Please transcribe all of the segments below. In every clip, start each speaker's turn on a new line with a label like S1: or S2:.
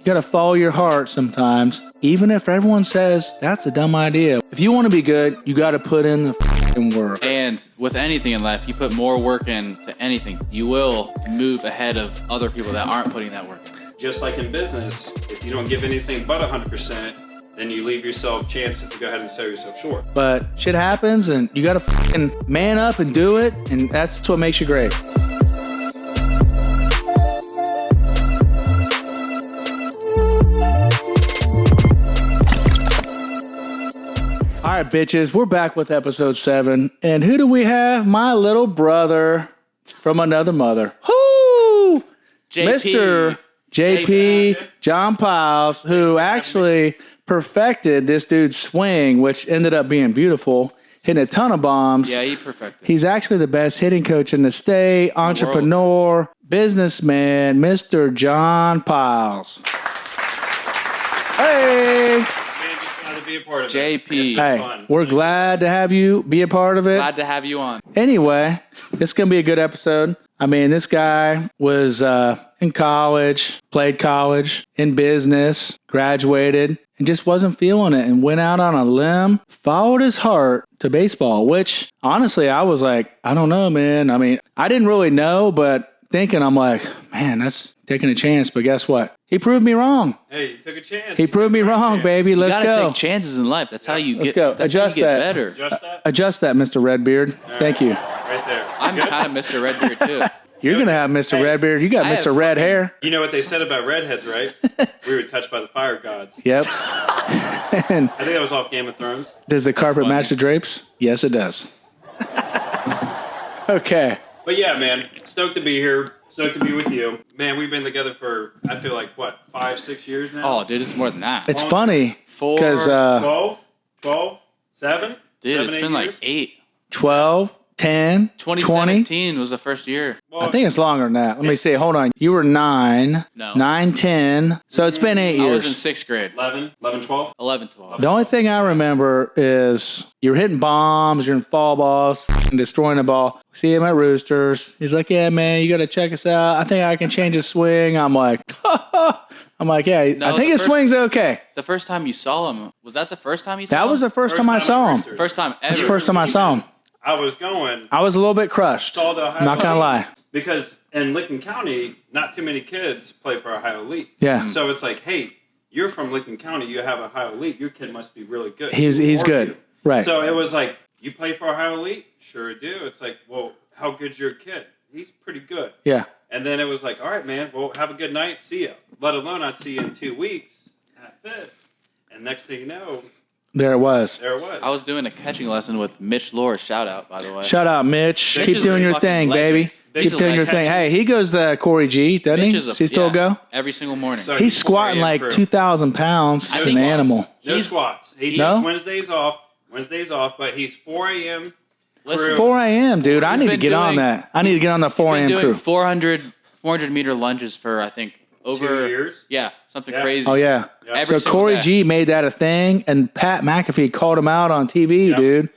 S1: You got to follow your heart sometimes, even if everyone says that's a dumb idea. If you want to be good, you got to put in the f***ing work.
S2: And with anything in life, you put more work into anything, you will move ahead of other people that aren't putting that work in.
S3: Just like in business, if you don't give anything but 100%, then you leave yourself chances to go ahead and sell yourself short.
S1: But shit happens, and you got to f***ing man up and do it, and that's what makes you great. All right, bitches, we're back with episode 7. And who do we have? My little brother from another mother. Whoo! Mr. JP John Pes, who actually perfected this dude's swing, which ended up being beautiful, hitting a ton of bombs.
S2: Yeah, he perfected.
S1: He's actually the best hitting coach in the state, entrepreneur, businessman, Mr. John Pes. Hey!
S3: Be a part of
S2: JP.
S1: Hey, we're glad to have you be a part of it.
S2: Glad to have you on.
S1: Anyway, it's going to be a good episode. I mean, this guy was in college, played college, in business, graduated, and just wasn't feeling it and went out on a limb, followed his heart to baseball, which honestly, I was like, I don't know, man. I mean, I didn't really know, but thinking, I'm like, man, that's taking a chance. But guess what? He proved me wrong.
S3: Hey, you took a chance.
S1: He proved me wrong, baby. Let's
S2: you
S1: go.
S2: gotta take chances in life. That's how you
S1: Let's
S2: get.
S1: go.
S2: That's
S1: Adjust
S2: how you get
S1: that.
S2: better.
S3: Adjust that?
S1: Adjust that, Mr. Redbeard. Thank you.
S3: Right there.
S2: I'm
S3: Good?
S2: kind of Mr. Redbeard too.
S1: You're going to have Mr.
S3: Hey,
S1: Redbeard. You got
S2: I
S1: Mr.
S2: have
S1: Red
S2: fucking-
S1: hair.
S3: You know what they said about redheads, right? We were touched by the fire gods.
S1: Yep. And
S3: I think that was off Game of Thrones.
S1: does the carpet
S2: funny.
S1: match the drapes? Yes, it does. Okay.
S3: But yeah, man, stoked to be here. Stoked to be with you. Man, we've been together for, I feel like, what, 5-6 years now?
S2: Oh, dude, it's more than that.
S1: It's funny
S2: 4,
S1: because
S3: 12, 7?
S2: dude,
S3: 7,
S2: it's
S3: 8
S2: been like
S3: years?
S2: 8.
S1: 12, 10, 20.
S2: 2017 was the first year.
S3: Well,
S1: I think it's longer than that. Let me see. Hold on. You were 9.
S2: No.
S1: 9, 10. So it's been 8
S2: I was
S1: years.
S2: in 6th grade.
S3: 11, 12.
S2: 11, 12.
S1: The only thing I remember is you're hitting bombs, you're in fall balls, and destroying the ball. See him at Roosters. He's like, yeah, man, you got to check us out. I think I can change his swing. I'm like, yeah,
S2: No,
S1: I think
S2: the
S1: his
S2: first-
S1: swing's okay.
S2: The first time you saw him, was that the first time you saw him?
S1: That was the first time I
S3: First
S1: saw
S3: time at
S1: him.
S3: Roosters.
S2: first time ever.
S1: That's the first time I saw him.
S3: I was going,
S1: I was a little bit crushed.
S3: saw the Ohio
S1: I'm not going to lie.
S3: Because in Licking County, not too many kids play for Ohio Elite.
S1: Yeah.
S3: So it's like, hey, you're from Licking County, you have Ohio Elite, your kid must be really good.
S1: He's
S3: Who are
S1: good.
S3: you?
S1: Right.
S3: So it was like, you play for Ohio Elite? Sure do. It's like, well, how good's your kid? He's pretty good.
S1: Yeah.
S3: And then it was like, all right, man, well, have a good night. See ya. Let alone I'd see you in 2 weeks at this. And next thing you know,
S1: There it was.
S3: there it was.
S2: I was doing a catching lesson with Mitch Lore. Shout out, by the way.
S1: Shout out, Mitch.
S2: Mitch
S1: Keep
S2: is
S1: doing
S2: a
S1: your
S2: fucking
S1: thing,
S2: legend.
S1: baby.
S2: Mitch
S1: Keep
S2: is
S1: doing
S2: a
S1: your
S2: legend.
S1: thing. Hey, he goes to Corey G, doesn't
S2: Mitch
S1: he?
S2: is
S1: Does he still go?
S2: every single morning.
S3: So
S1: He's squatting
S3: 4 a.m.
S1: like
S3: crew.
S1: 2,000 pounds.
S2: I
S1: He's
S2: think
S1: an
S2: squats.
S1: animal.
S3: No
S2: He's-
S3: squats. He
S1: No?
S3: takes Wednesdays off, but he's 4 a.m.
S2: Listen,
S3: crew.
S1: 4 a.m., dude. I
S2: He's
S1: need to
S2: been
S1: get on
S2: doing-
S1: that. I need to get on the 4
S2: He's
S1: a.m.
S2: been doing
S1: crew.
S2: 400 meter lunges for, I think, over
S3: 2 years.
S2: Yeah, something
S3: Yeah.
S2: crazy.
S1: Oh, yeah.
S3: Yeah.
S2: Every
S1: So
S2: single
S1: Corey
S2: day.
S1: G made that a thing, and Pat McAfee called him out on TV,
S3: Yep.
S1: dude.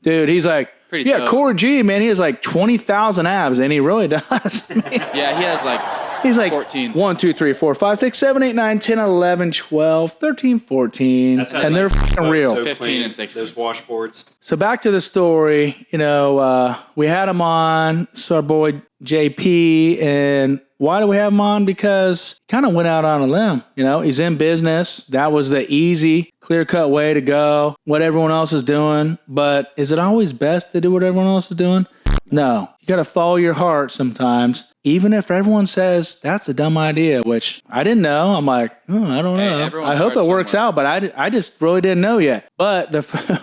S1: Dude, he's like,
S2: Pretty
S1: yeah,
S2: dope.
S1: Corey G, man, he has like 20,000 abs, and he really does.
S2: Yeah, he has like
S1: He's like
S2: 14.
S1: 1, 2, 3, 4, 5, 6, 7, 8, 9, 10, 11, 12, 13, 14.
S3: That's how
S1: And
S3: they
S1: they're
S3: make
S1: f***ing
S3: boats
S1: real.
S3: so
S2: 15
S3: clean,
S2: and 16.
S3: Those washboards.
S1: So back to the story, we had him on, so our boy JP, and why do we have him on? Because he kind of went out on a limb, he's in business. That was the easy, clear-cut way to go, what everyone else is doing. But is it always best to do what everyone else is doing? No. You got to follow your heart sometimes, even if everyone says that's a dumb idea, which I didn't know. I'm like, I don't know.
S2: everyone
S1: I hope it
S2: starts
S1: works
S2: somewhere.
S1: out, but I just really didn't know yet. But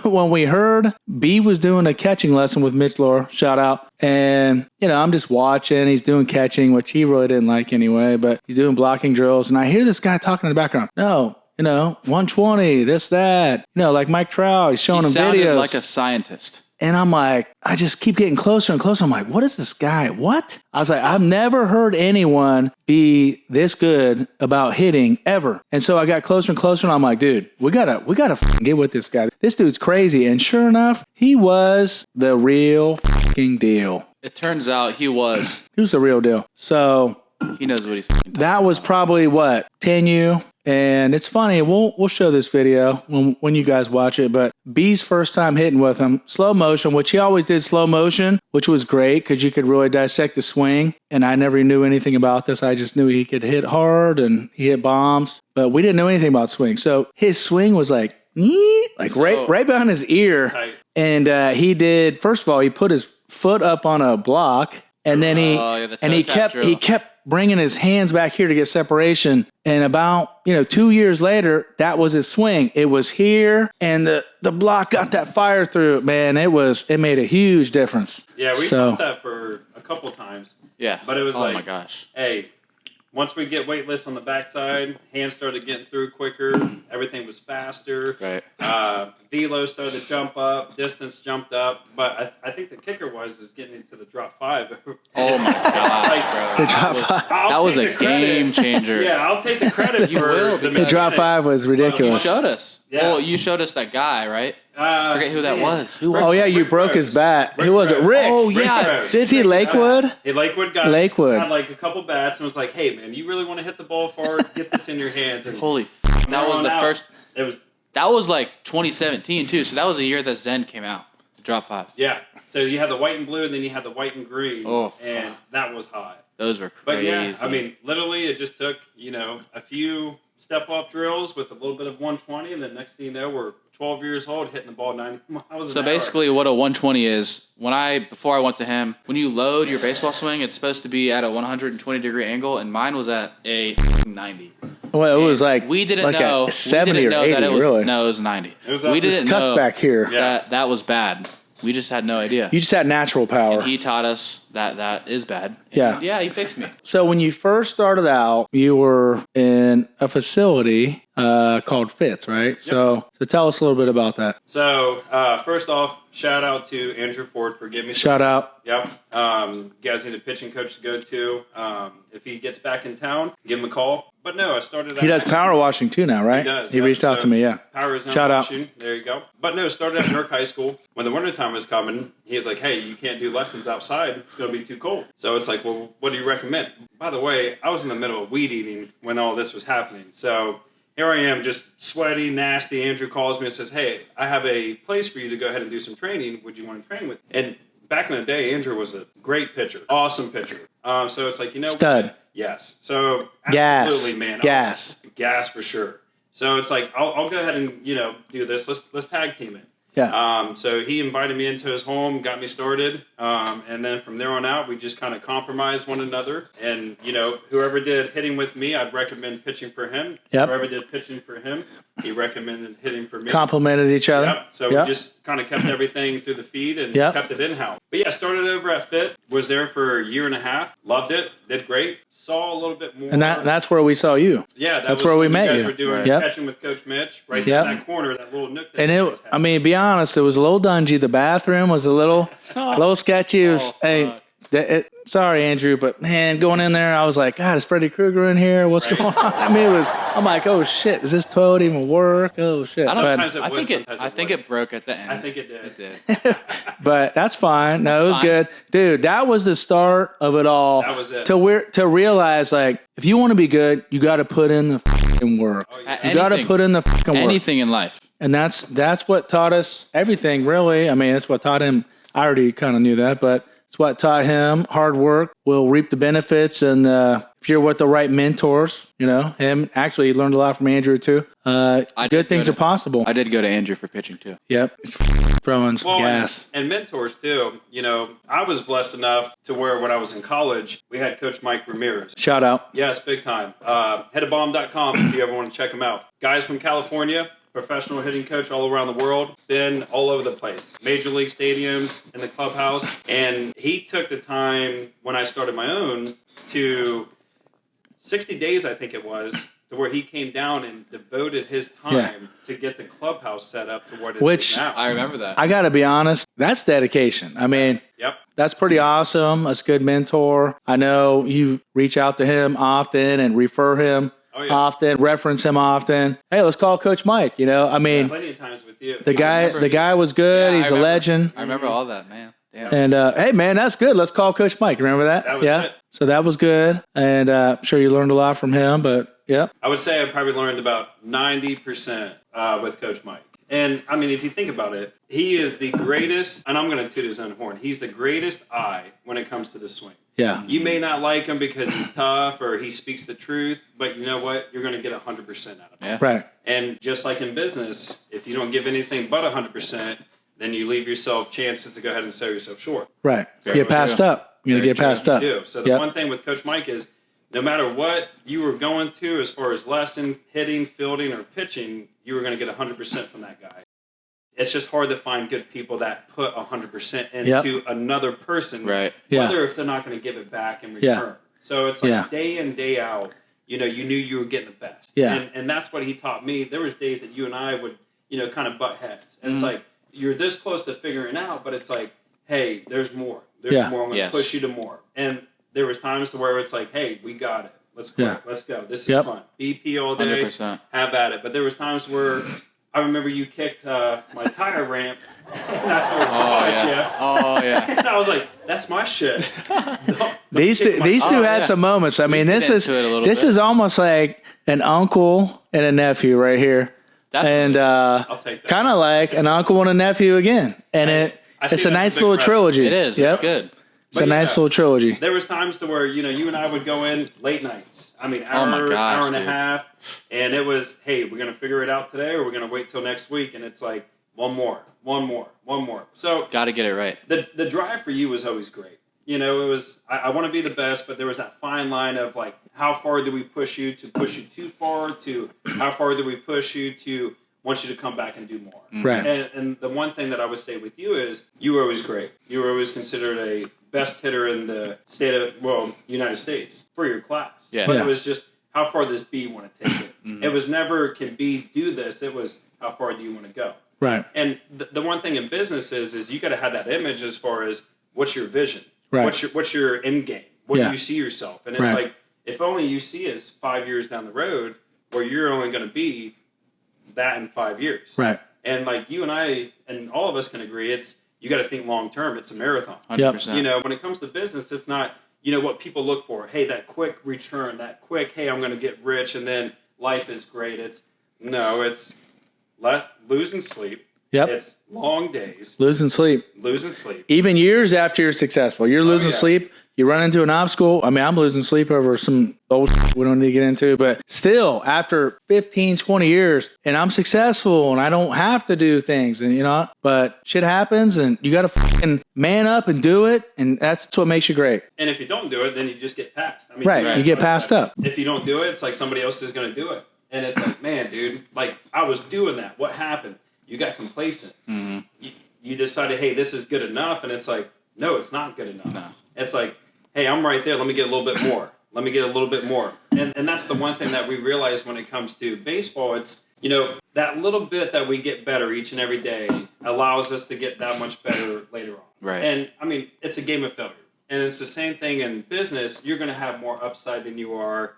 S1: when we heard B was doing a catching lesson with Mitch Lore, shout out, and, I'm just watching. He's doing catching, which he really didn't like anyway, but he's doing blocking drills. And I hear this guy talking in the background. No, 120, this, that. Like Mike Trout, he's showing
S2: He
S1: him
S2: sounded
S1: videos.
S2: like a scientist.
S1: And I'm like, I just keep getting closer and closer. I'm like, what is this guy? What? I was like, I've never heard anyone be this good about hitting ever. And so I got closer and closer, and I'm like, dude, we gotta f***ing get with this guy. This dude's crazy. And sure enough, he was the real f***ing deal.
S2: It turns out he was.
S1: He was the real deal. So
S2: He knows what he's talking
S1: That was
S2: about.
S1: probably what 10U, and it's funny. We'll show this video when you guys watch it. But B's first time hitting with him, slow motion, which he always did slow motion, which was great because you could really dissect the swing. And I never knew anything about this. I just knew he could hit hard and he hit bombs, but we didn't know anything about swing. So his swing was like right behind his ear,
S3: Tight.
S1: and he did. First of all, he put his foot up on a block, and then he kept bringing his hands back here to get separation. And about 2 years later, that was his swing. It was here, and the block got that fire through it. Man, it made a huge difference.
S3: Yeah, we
S1: So-
S3: did that for a couple times.
S2: Yeah.
S3: But it was
S2: oh my gosh.
S3: hey, once we get weightless on the backside, hands started getting through quicker. Everything was faster.
S2: Right.
S3: Velo started to jump up. Distance jumped up. But I think the kicker is getting into the drop 5.
S2: Oh my gosh, bro.
S1: The drop 5.
S2: That was a game changer.
S3: Yeah, I'll take the credit
S2: You
S3: for
S2: will,
S3: the
S2: because
S1: The drop 5 was
S2: You
S1: ridiculous.
S2: showed us.
S3: Yeah.
S2: Well, you showed us that guy, right? Forget who that was. Who
S1: Oh
S2: was?
S1: yeah, you
S3: Rick
S1: broke
S3: Rose.
S1: his bat.
S3: Rick
S1: Who was it?
S3: Rose.
S1: Rick.
S2: Oh
S3: Rick
S2: yeah.
S3: Rose.
S1: Did he Lakewood?
S3: Hey, Lakewood
S1: Lakewood.
S3: had like a couple bats and was like, "Hey man, you really want to hit the ball forward? Get this in your hands." And
S2: Holy. That was the first.
S3: It was
S2: That was like 2017 too. So that was the year that Zen came out. Drop 5.
S3: yeah. So you had the white and blue, and then you had the white and green,
S2: Oh,
S3: and that was hot.
S2: Those were
S3: But
S2: crazy.
S3: yeah, I mean, literally, it just took a few step-off drills with a little bit of 120, and then next thing you know, we're 12 years old hitting the ball 90 miles
S2: So
S3: an hour.
S2: basically, what a 120 is, before I went to him, when you load your baseball swing, it's supposed to be at a 120-degree angle, and mine was at a 90.
S1: Well, it was like
S2: We didn't
S1: like
S2: know.
S1: a 70
S2: we didn't
S1: or
S2: know
S1: 80,
S2: that it was.
S1: really.
S2: No, it was 90.
S3: It was
S2: we
S3: up-
S2: didn't
S1: Tucked
S2: know
S1: back here.
S3: Yeah.
S2: that was bad. We just had no idea.
S1: You just had natural power.
S2: He taught us that is bad.
S1: Yeah.
S2: Yeah, he fixed me.
S1: So when you first started out, you were in a facility called Fitz, right? So tell us a little bit about that.
S3: So first off, shout out to Andrew Ford for giving me
S1: Shout out.
S3: Yep. You guys need a pitching coach to go to. If he gets back in town, give him a call. But no, I started.
S1: He does power washing too now, right?
S3: He does.
S1: He
S3: yep.
S1: reached out
S3: So
S1: to me, yeah.
S3: Power is now
S1: Shout out.
S3: washing. There you go. But no, started at Newark High School. When the wintertime was coming, he was like, "Hey, you can't do lessons outside. It's going to be too cold." So it's like, "Well, what do you recommend?" By the way, I was in the middle of weed eating when all this was happening. So here I am, just sweaty, nasty. Andrew calls me and says, "Hey, I have a place for you to go ahead and do some training. Would you want to train with me?" And back in the day, Andrew was a great pitcher, awesome pitcher. So it's like,
S1: Stud.
S3: Yes. So
S1: Gas.
S3: absolutely, man.
S1: Gas.
S3: Gas for sure. So it's like I'll go ahead and do this. Let's tag team it.
S1: Yeah.
S3: So he invited me into his home, got me started, and then from there on out, we just kind of compromised one another. And whoever did hitting with me, I'd recommend pitching for him.
S1: Yep.
S3: Whoever did pitching for him, he recommended hitting for me.
S1: Complimented each other.
S3: Yep. So
S1: Yep.
S3: we just kind of kept everything through the feed and
S1: Yep.
S3: kept it in-house. But yeah, started over at Fitz, was there for a year and a half, loved it, did great. Saw a little bit more.
S1: And that's where we saw you.
S3: Yeah,
S1: that's where we
S3: when
S1: met
S3: you guys
S1: you.
S3: were doing
S1: Right. Yep.
S3: catching with Coach Mitch right
S1: Yep.
S3: in that corner, that little nook. That
S1: And
S3: you guys had.
S1: be honest, it was a little dungy. The bathroom was a little sketchy. It was, sorry, Andrew, but man, going in there, I was like, God, is Freddy Krueger in here? What's going on? I mean, I'm like, oh shit, does this toilet even work? Oh shit.
S3: Sometimes it
S2: I
S3: would,
S2: think
S3: sometimes
S2: I think
S3: wouldn't.
S2: it broke at the end.
S3: I think it did.
S2: It did.
S1: But that's fine. No, it was
S2: fine.
S1: good. Dude, that was the start of it all.
S3: That was it.
S1: To realize, like, if you want to be good, you got to put in the fucking work.
S3: Oh, yeah.
S1: You got to put in the fucking work.
S2: Anything in life.
S1: And that's what taught us everything, really. I mean, that's what taught him. I already kind of knew that, but it's what taught him. Hard work will reap the benefits. And if you're with the right mentors, him, actually, he learned a lot from Andrew, too. Good things are possible.
S2: I did go to Andrew for pitching too.
S1: Yep. It's throwing some gas.
S3: And mentors too. I was blessed enough to where when I was in college, we had Coach Mike Ramirez.
S1: Shout out.
S3: Yes, big time. Headabomb.com if you ever want to check him out. Guys from California, professional hitting coach all around the world, been all over the place. Major league stadiums, in the clubhouse. And he took the time when I started my own to 60 days, I think it was, to where he came down and devoted his time to get the clubhouse set up to what it is now.
S2: I remember that.
S1: I got to be honest, that's dedication. I mean,
S3: Yep.
S1: that's pretty awesome. That's a good mentor. I know you reach out to him often and refer him often, reference him often. Hey, let's call Coach Mike. I mean,
S3: Plenty of times with you.
S1: the guy was good.
S2: Yeah,
S1: He's a legend.
S2: I remember all that, man. Damn.
S1: And hey, man, that's good. Let's call Coach Mike. Remember that?
S3: That was it.
S1: So that was good. And I'm sure you learned a lot from him, but yeah.
S3: I would say I probably learned about 90% with Coach Mike. And, I mean, if you think about it, he is the greatest, and I'm going to toot his own horn, he's the greatest eye when it comes to the swing.
S1: Yeah.
S3: You may not like him because he's tough or he speaks the truth, but you know what? You're going to get 100% out of him.
S2: Yeah.
S1: Right.
S3: And just like in business, if you don't give anything but 100%, then you leave yourself chances to go ahead and sell yourself short.
S1: Right.
S2: Very
S1: Get passed up. You're going to get passed up.
S3: You do. So the one thing with Coach Mike is no matter what you were going to as far as lesson, hitting, fielding, or pitching, you were going to get 100% from that guy. It's just hard to find good people that put 100% into another person,
S2: right?
S3: Whether if they're not going to give it back in return. So it's like day in, day out, you knew you were getting the best. And that's what he taught me. There was days that you and I would, kind of butt heads. And it's like, you're this close to figuring out, but it's like, hey, there's more. There's more. I'm going to push you to more. And there was times to where it's like, hey, we got it. Let's go. Let's go. This is fun. BP all day.
S2: 100%.
S3: Have at it. But there was times where I remember you kicked my tire ramp. And and I was like, that's my shit.
S1: These two had some moments. I mean, this is almost like an uncle and a nephew right here. Definitely. And
S3: I'll take that.
S1: Kind of like an uncle and a nephew again. And it's a nice little trilogy.
S2: It is.
S1: Yep.
S2: It's good.
S1: It's a nice little trilogy.
S3: There was times to where, you and I would go in late nights. I mean, hour and a half. And it was, hey, we're going to figure it out today or we're going to wait till next week. And it's like, one more. So
S2: got to get it right.
S3: The drive for you was always great. It was, I want to be the best, but there was that fine line of like, how far do we push you to push you too far to how far do we push you to want you to come back and do more.
S1: Right.
S3: And the one thing that I would say with you is you were always great. You were always considered a best hitter in the United States for your class.
S2: Yeah.
S3: But it was just, how far does B want to take it? It was never, can B do this? It was, how far do you want to go?
S1: Right.
S3: And the one thing in business is you got to have that image as far as what's your vision?
S1: Right.
S3: What's your end game? What do you see yourself? And it's like, if only you see is 5 years down the road where you're only going to be that in 5 years.
S1: Right.
S3: And like you and I and all of us can agree, it's you got to think long term. It's a marathon.
S2: 100%.
S3: When it comes to business, it's not what people look for. Hey, that quick return, that quick. Hey, I'm going to get rich, and then life is great. It's losing sleep.
S1: Yep.
S3: It's long days.
S1: Losing sleep.
S3: Even
S1: years after you're successful, you're losing sleep. You run into an obstacle. I mean, I'm losing sleep over some old we don't need to get into, but still, after 15, 20 years, and I'm successful, and I don't have to do things, and but shit happens, and you got to fucking man up and do it, and that's what makes you great.
S3: And if you don't do it, then you just get passed. I mean,
S1: you get passed up.
S3: If you don't do it, it's like somebody else is going to do it. And it's like, man, dude, like I was doing that. What happened? You got complacent. Mm-hmm. You decided, hey, this is good enough. And it's like, no, it's not good enough.
S2: No.
S3: It's like, hey, I'm right there. Let me get a little bit more. And that's the one thing that we realize when it comes to baseball. It's, that little bit that we get better each and every day allows us to get that much better later on.
S2: Right.
S3: And, I mean, it's a game of failure. And it's the same thing in business. You're going to have more upside than you are,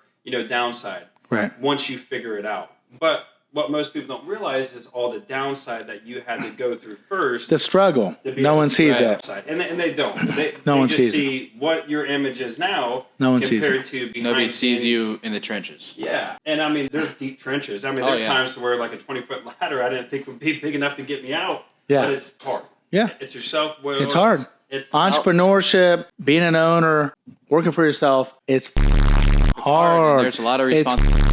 S3: downside.
S1: Right.
S3: Once you figure it out. But what most people don't realize is all the downside that you had to go through first.
S1: The struggle. No one sees that.
S3: Upside. And they don't. They
S1: one
S3: just
S1: sees
S3: see what your image is now
S1: no one sees
S3: compared
S1: it.
S3: to behind
S2: Nobody sees
S3: scenes.
S2: you in the trenches.
S3: Yeah. And I mean, they're deep trenches. I mean, there's times where like a 20-foot ladder I didn't think would be big enough to get me out.
S1: Yeah.
S3: But it's hard.
S1: Yeah.
S3: It's your self-will.
S1: It's hard.
S3: It's
S1: entrepreneurship, being an owner, working for yourself. It's hard.
S2: There's a lot of responsibility.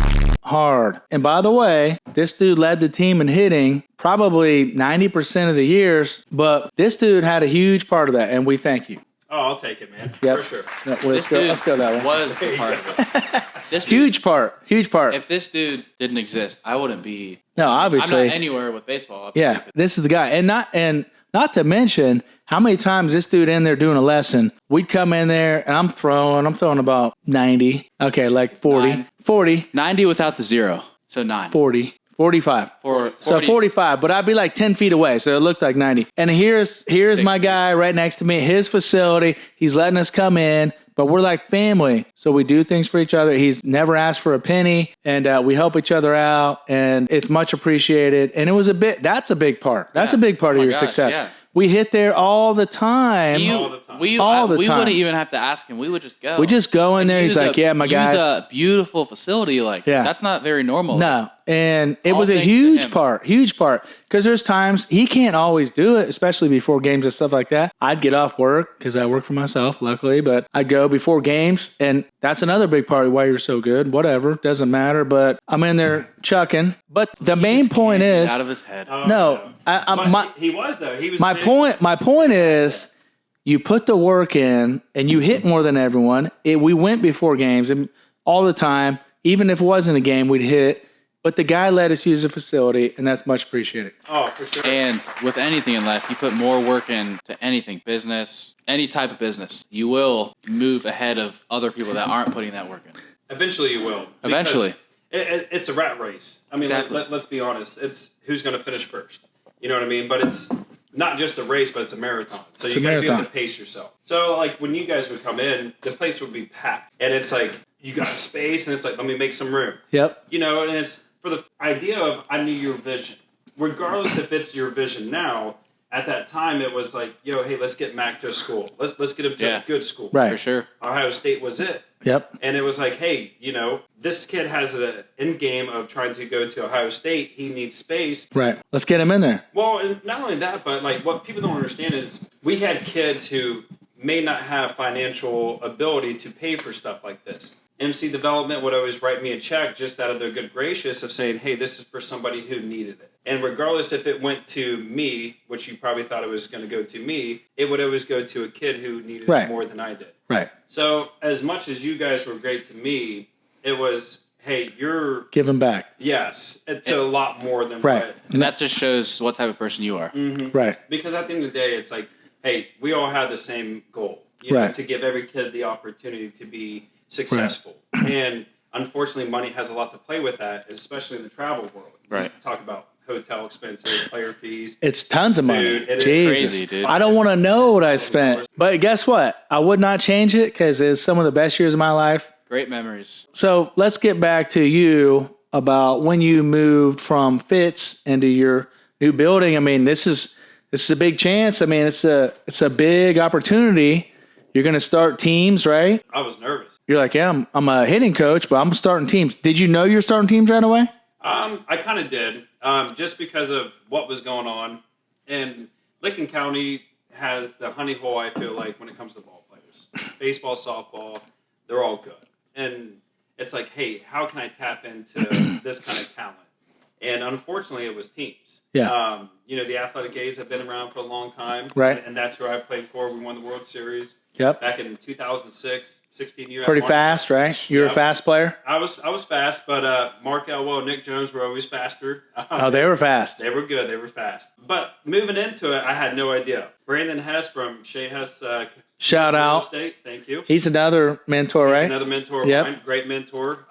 S1: Hard. And by the way, this dude led the team in hitting probably 90% of the years, but this dude had a huge part of that, and we thank you.
S3: Oh, I'll take it, man.
S1: Yep.
S3: For sure.
S1: No, let's go that way.
S2: Was the part of it. This
S1: huge part.
S2: If this dude didn't exist, I wouldn't be.
S1: No, obviously.
S2: I'm not anywhere with baseball.
S1: Yeah, this is the guy, and not to mention how many times this dude in there doing a lesson, we'd come in there and I'm throwing about 90. Okay, like 40.
S2: 9.
S1: 40.
S2: 90 without the zero. So 9.
S1: 40. 45.
S2: 40.
S1: So 45, but I'd be like 10 feet away, so it looked like 90. And here's my guy right next to me, his facility. He's letting us come in, but we're like family. So we do things for each other. He's never asked for a penny, and we help each other out, and it's much appreciated. And that's a big part. That's a big part of your success.
S2: Yeah.
S1: We hit there all the time.
S3: All the time.
S2: We
S1: All the time.
S2: wouldn't even have to ask him. We would just go.
S1: We just go in there. He's like, yeah, my guys.
S2: Use a beautiful facility. Like, that's not very normal.
S1: No. And it
S2: All
S1: was a
S2: thanks to
S1: huge
S2: him.
S1: part. Because there's times he can't always do it, especially before games and stuff like that. I'd get off work because I work for myself, luckily, but I'd go before games. And that's another big part of why you're so good. Whatever. Doesn't matter. But I'm in there chucking. But the main point is,
S2: out of his head.
S1: no,
S3: He was though. He was
S1: my
S3: big.
S1: point is, you put the work in and you hit more than everyone. We went before games and all the time. Even if it wasn't a game, we'd hit. But the guy let us use the facility, and that's much appreciated.
S3: Oh, for sure.
S2: And with anything in life, you put more work into anything, business, any type of business, you will move ahead of other people that aren't putting that work in.
S3: Eventually you will.
S2: Eventually.
S3: It's a rat race. I mean,
S2: Exactly.
S3: let's be honest. It's who's going to finish first. You know what I mean? But it's not just a race, but it's a marathon. So you got to be able to pace yourself. So like when you guys would come in, the place would be packed. And it's like, you got space, and it's like, let me make some room.
S1: Yep.
S3: You know, and it's for the idea of I knew your vision. Regardless if it's your vision now, at that time it was like, yo, hey, let's get Mac to a school. Let's get him to a good school.
S1: Right.
S2: For sure.
S3: Ohio State was it.
S1: Yep.
S3: And it was like, hey, you know, this kid has an end game of trying to go to Ohio State. He needs space.
S1: Right. Let's get him in there.
S3: Well, and not only that, but like what people don't understand is we had kids who may not have financial ability to pay for stuff like this. MC Development would always write me a check just out of their good gracious of saying, hey, this is for somebody who needed it. And regardless if it went to me, which you probably thought it was going to go to me, it would always go to a kid who needed it more than I did.
S1: Right.
S3: So as much as you guys were great to me, it was, hey, you're...
S1: Giving back.
S3: Yes. It's a lot more than
S1: Right.
S2: And that just shows what type of person you are.
S3: Mm-hmm.
S1: Right.
S3: Because at the end of the day, it's like, hey, we all have the same goal. You know, to give every kid the opportunity to be successful. Right. And unfortunately, money has a lot to play with that, especially in the travel world.
S2: Right.
S3: You talk about hotel expenses, player fees.
S1: It's tons of money.
S3: Dude, it is
S2: crazy, dude.
S1: I don't want to know what I spent. But guess what? I would not change it because it's some of the best years of my life.
S2: Great memories.
S1: So let's get back to you about when you moved from Fitz into your new building. I mean, this is a big chance. I mean, it's a big opportunity. You're going to start teams, right?
S3: I was nervous.
S1: You're like, yeah, I'm a hitting coach, but I'm starting teams. Did you know you were starting teams right away?
S3: I kind of did, just because of what was going on. And Licking County has the honey hole, I feel like, when it comes to ball players. Baseball, softball, they're all good. And it's like, hey, how can I tap into this kind of talent? And unfortunately, it was teams.
S1: Yeah.
S3: You know, the Athletic A's have been around for a long time.
S1: Right.
S3: And that's who I played for. We won the World Series.
S1: Yep.
S3: Back in 2006, 16 years.
S1: Pretty fast, right? You were a fast player?
S3: I was fast, but Mark Elwell, Nick Jones were always faster.
S1: Oh, they were fast.
S3: They were good. They were fast. But moving into it, I had no idea. Brandon Hess from Shea Hess.
S1: Shout out.
S3: State. Thank you.
S1: He's another mentor, right?
S3: Another mentor of
S1: Yep.
S3: mine. Great mentor.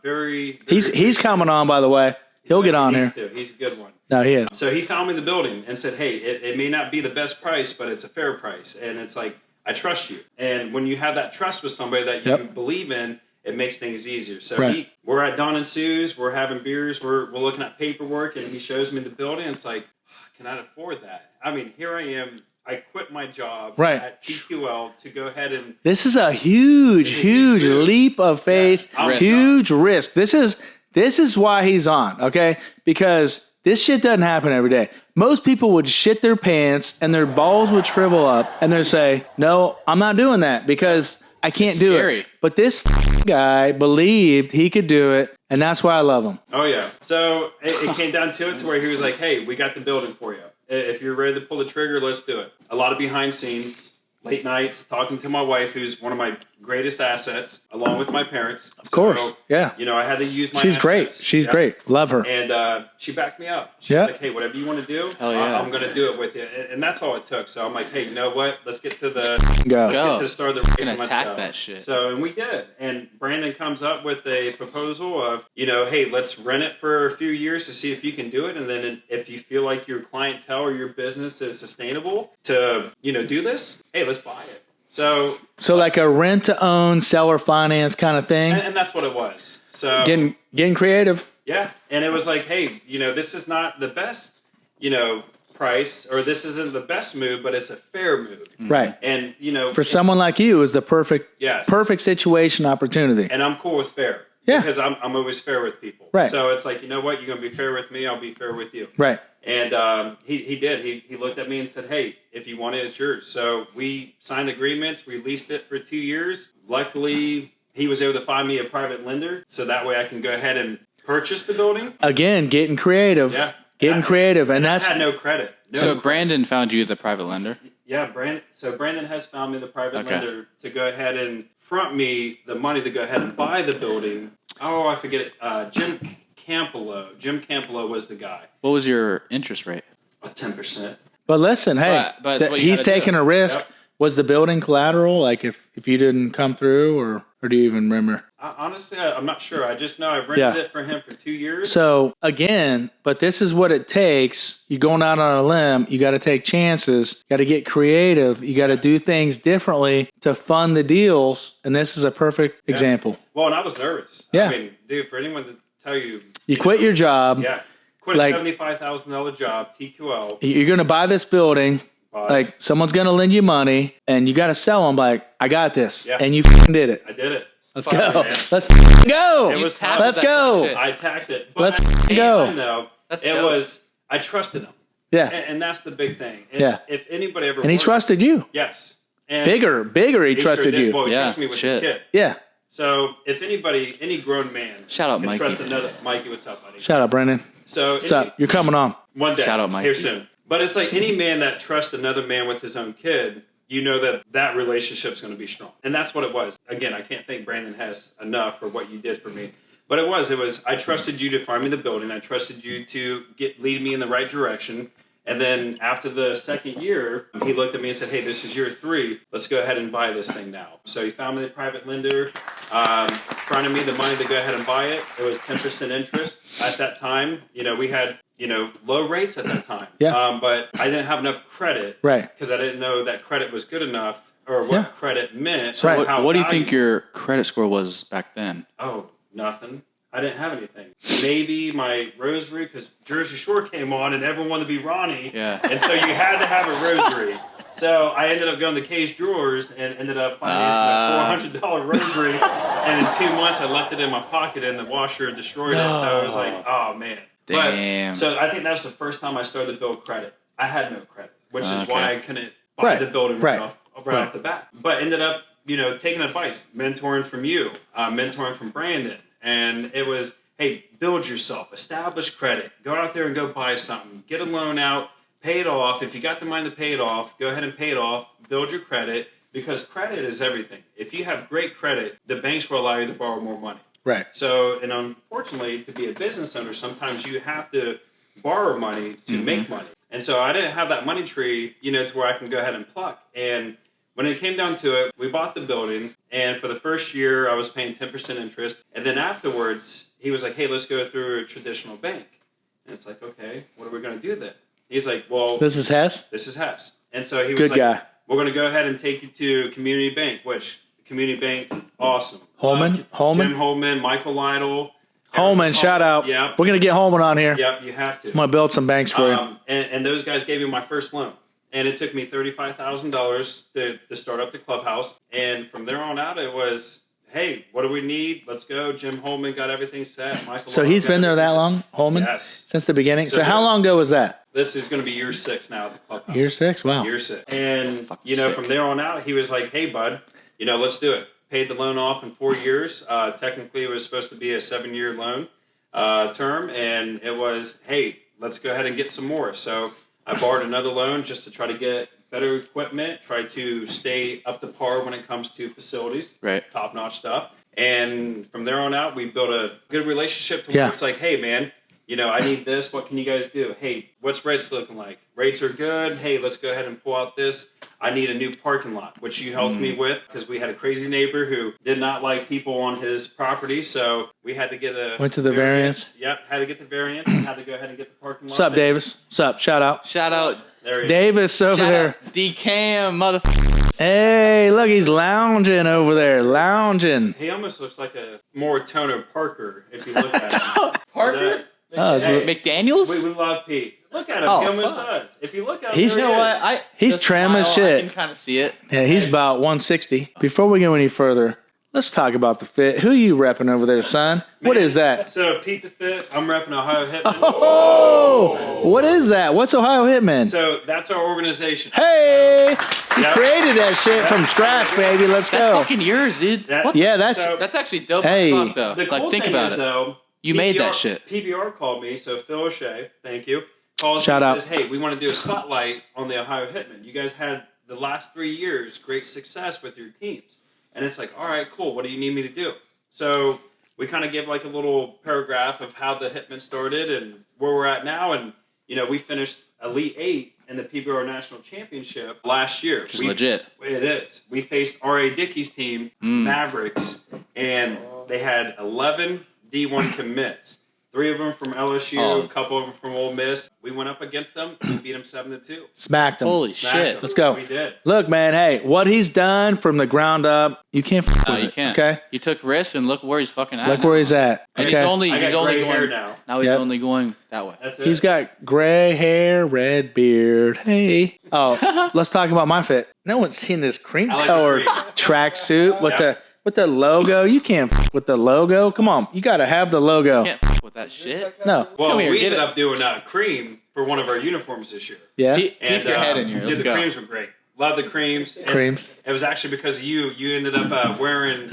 S3: Very
S1: He's coming on, by the way. He'll get on here.
S3: He's a good one.
S1: No, he is.
S3: So he found me the building and said, hey, it may not be the best price, but it's a fair price. And it's like, I trust you. And when you have that trust with somebody that you believe in, it makes things easier. So we're at Don and Sue's, we're having beers, we're looking at paperwork, and he shows me the building. And it's like, can I afford that? I mean, here I am. I quit my job at TQL to go ahead and...
S1: This is a huge leap of faith, huge risk. This is why he's on, okay? Because this shit doesn't happen every day. Most people would shit their pants and their balls would shrivel up and they'd say, no, I'm not doing that because I can't do it. But this guy believed he could do it, and that's why I love him.
S3: Oh, yeah. So it came down to it to where he was like, hey, we got the building for you. If you're ready to pull the trigger, let's do it. A lot of behind scenes, late nights, talking to my wife, who's one of my greatest assets, along with my parents.
S1: Of course, yeah.
S3: You know, I had to use my
S1: She's
S3: assets.
S1: great. She's great. Love her.
S3: And she backed me up. She's like, hey, whatever you want to do, I'm going to do it with you. And that's all it took. So I'm like, hey, you know what? Let's get to the start of the race.
S2: And attack that shit.
S3: So, and we did. And Brandon comes up with a proposal of, you know, hey, let's rent it for a few years to see if you can do it. And then if you feel like your clientele or your business is sustainable to, you know, do this, hey, let's buy it. So
S1: like a rent to own, seller finance kind of thing.
S3: And that's what it was. So
S1: getting creative.
S3: Yeah. And it was like, hey, you know, this is not the best, you know, price, or this isn't the best move, but it's a fair move.
S1: Right.
S3: And,
S1: For someone like you, is the perfect situation opportunity.
S3: And I'm cool with fair.
S1: Yeah.
S3: Because I'm always fair with people.
S1: Right.
S3: So it's like, you know what? You're going to be fair with me. I'll be fair with you.
S1: Right.
S3: And he did. He looked at me and said, hey, if you want it, it's yours. So we signed agreements. We leased it for 2 years. Luckily, he was able to find me a private lender. So that way I can go ahead and purchase the building.
S1: Again, getting creative.
S3: Yeah.
S1: Getting creative. And that's...
S3: I had no credit.
S2: So Brandon found you the private lender?
S3: Yeah, Brandon has found me the private lender to go ahead and front me the money to go ahead and buy the building. Oh, I forget it. Jim Campolo was the guy.
S2: What was your interest rate?
S3: 10%.
S1: But listen, hey,
S2: but
S1: he's taking a risk.
S3: Yep.
S1: Was the building collateral? Like if you didn't come through, or do you even remember?
S3: Honestly, I'm not sure. I just know I rented it for him for 2 years.
S1: So again, but this is what it takes. You're going out on a limb. You got to take chances. You got to get creative. You got to do things differently to fund the deals. And this is a perfect example.
S3: Well, and I was nervous.
S1: Yeah.
S3: I mean, dude, for anyone to tell you.
S1: You quit your job.
S3: Yeah. Quit a $75,000 job, TQL.
S1: You're going to buy this building. Like, someone's going to lend you money, and you got to sell them like, I got this. Yeah. And you did it.
S3: I did it.
S1: Let's go.
S3: Man.
S1: Let's go.
S3: It was
S1: Let's go.
S3: I attacked it. But
S1: Let's
S3: at the
S1: go.
S3: time, though, I trusted him.
S1: Yeah.
S3: And that's the big thing. And
S1: yeah.
S3: If anybody ever
S1: And he trusted you.
S3: Yes. And
S1: bigger, he trusted you.
S3: Well, he trusted me with his kid.
S1: Yeah.
S3: So if any grown man
S2: Shout out
S3: can
S2: Mikey.
S3: trust another, Mikey, what's up, buddy?
S1: Shout out, Brendan.
S3: So
S1: what's up? You're coming on.
S3: One day.
S2: Shout out, Mikey.
S3: Here soon. But it's like any man that trusts another man with his own kid, you know that relationship's going to be strong. And that's what it was. Again, I can't thank Brandon Hess enough for what you did for me. But it was, I trusted you to find me the building. I trusted you to lead me in the right direction. And then after the second year, he looked at me and said, hey, this is year 3. Let's go ahead and buy this thing now. So he found me the private lender, fronted me the money to go ahead and buy it. It was 10% interest. At that time, we had, low rates at that time.
S1: Yeah.
S3: But I didn't have enough credit.
S1: Right.
S3: Because I didn't know that credit was good enough or what credit meant.
S2: So what do you think your credit score was back then?
S3: Oh, nothing. I didn't have anything. Maybe my rosary, because Jersey Shore came on and everyone wanted to be Ronnie.
S2: Yeah.
S3: And so you had to have a rosary. So I ended up going to Case Drawers and ended up financing a $400 rosary. And in 2 months, I left it in my pocket and the washer destroyed it. So I was like, oh, man.
S2: Damn.
S3: But, so I think that was the first time I started to build credit. I had no credit, which is why I couldn't buy the building right off the bat. But ended up, taking advice, mentoring from you, mentoring from Brandon. And it was, hey, build yourself, establish credit, go out there and go buy something, get a loan out, pay it off. If you got the money to pay it off, go ahead and pay it off, build your credit, because credit is everything. If you have great credit, the banks will allow you to borrow more money.
S1: Right.
S3: So, and unfortunately, to be a business owner, sometimes you have to borrow money to make money. And so I didn't have that money tree, to where I can go ahead and pluck. And when it came down to it, we bought the building, and for the first year, I was paying 10% interest. And then afterwards, he was like, hey, let's go through a traditional bank. And it's like, okay, what are we going to do then? He's like, well...
S1: This is Hess?
S3: This is Hess. And so he was
S1: Good
S3: like,
S1: guy.
S3: We're going to go ahead and take you to Community Bank, which Community Bank, awesome.
S1: Holman?
S3: Jim Holman, Michael Lytle.
S1: Holman, shout out.
S3: Yeah.
S1: We're going to get Holman on here.
S3: Yep, you have to.
S1: I'm going to build some banks for you.
S3: And those guys gave me my first loan. And it took me $35,000 to start up the clubhouse. And from there on out, it was, hey, what do we need? Let's go. Jim Holman got everything set. Michael
S1: So he's been there that long, Holman?
S3: Yes.
S1: Since the beginning? So how long ago was that?
S3: This is going to be year 6 now at the clubhouse.
S1: Year 6? Wow.
S3: Year 6. And, from there on out, he was like, hey, bud, let's do it. Paid the loan off in 4 years. Technically, it was supposed to be a 7-year loan term. And it was, hey, let's go ahead and get some more. So I borrowed another loan just to try to get better equipment, try to stay up to par when it comes to facilities, top-notch stuff. And from there on out, we built a good relationship to where it's like, hey, man, I need this. What can you guys do? Hey, what's rates looking like? Rates are good. Hey, let's go ahead and pull out this. I need a new parking lot, which you helped me with because we had a crazy neighbor who did not like people on his property. So we had to get
S1: Went to the variance.
S3: Yep, had to get the variance and had to go ahead and get the parking lot.
S1: What's up, Davis? What's up? Shout out.
S2: Shout out.
S1: Davis over there.
S2: D-Cam, motherfucker.
S1: Hey, look, he's lounging over there. Lounging.
S3: He almost looks like a more tone of Parker if you look at him.
S2: Parker?
S1: Oh, is it-
S2: McDaniels?
S3: We love Pete. Look at him.
S2: Oh,
S3: He almost
S2: fuck.
S3: does. If you look out
S1: He's-
S3: there,
S2: You know
S3: he is.
S2: what?
S1: He's
S2: the
S1: trim as
S2: smile,
S1: shit.
S2: I can kind of see it.
S1: Yeah, he's about 160. Before we go any further, let's talk about the fit. Who are you repping over there, son? What is that?
S3: So Pete the Fit, I'm repping Ohio Hitman.
S1: Oh, what is that? What's Ohio Hitman?
S3: So that's our organization.
S1: Hey, you
S3: Yep.
S1: created that shit from scratch, baby. Let's
S2: That's
S1: go.
S2: fucking yours, dude.
S3: That-
S2: What?
S1: Yeah, that's
S3: So-
S2: That's actually dope
S1: Hey.
S2: as fuck, though.
S3: The
S2: Like,
S3: cool
S2: think
S3: thing
S2: about
S3: is,
S2: it.
S3: though,
S2: You made that shit.
S3: PBR called me, so Phil O'Shea, thank you, calls
S1: Shout
S3: me
S1: out.
S3: and says, hey, we want to do a spotlight on the Ohio Hitmen. You guys had the last 3 years great success with your teams. And it's like, all right, cool. What do you need me to do? So we kind of give like a little paragraph of how the Hitmen started and where we're at now. And, you know, we finished Elite 8 in the PBR National Championship last year.
S2: Which is legit.
S3: It is. We faced R.A. Dickey's team, Mavericks, and they had 11 D1 commits. 3 of them from LSU,
S2: Oh.
S3: a couple of them from Ole Miss. We went up against them. We beat them 7-2.
S1: smacked him.
S2: Holy
S3: Smacked
S2: shit.
S3: them.
S1: Let's go.
S3: We did.
S1: Look, man. Hey, what he's done from the ground up, you can't. F-
S2: No,
S1: with
S2: you
S1: it,
S2: can't.
S1: Okay.
S2: He took risks, and look where he's fucking at.
S1: Look
S2: now.
S1: where he's at.
S2: And
S1: Okay.
S2: he's only
S3: I got
S2: going.
S3: hair now.
S2: Now he's
S1: Yep.
S2: only going that way.
S3: That's it.
S1: He's got gray hair, red beard. Hey. Oh, let's talk about my fit. No one's seen this cream
S3: I like the
S1: colored
S3: cream.
S1: tracksuit with
S3: Yeah.
S1: the logo. You can't f- with the logo. Come on, you got to have the logo.
S2: Can't f- with that shit.
S1: No.
S3: well,
S2: Come here,
S3: we
S2: get
S3: ended
S2: it.
S3: up doing cream for one of our uniforms this year.
S1: Yeah.
S2: Keep your head in here.
S3: dude,
S2: Let's
S3: the
S2: go.
S3: creams were great. Love the creams. And
S1: Creams.
S3: It was actually because of you. You ended up wearing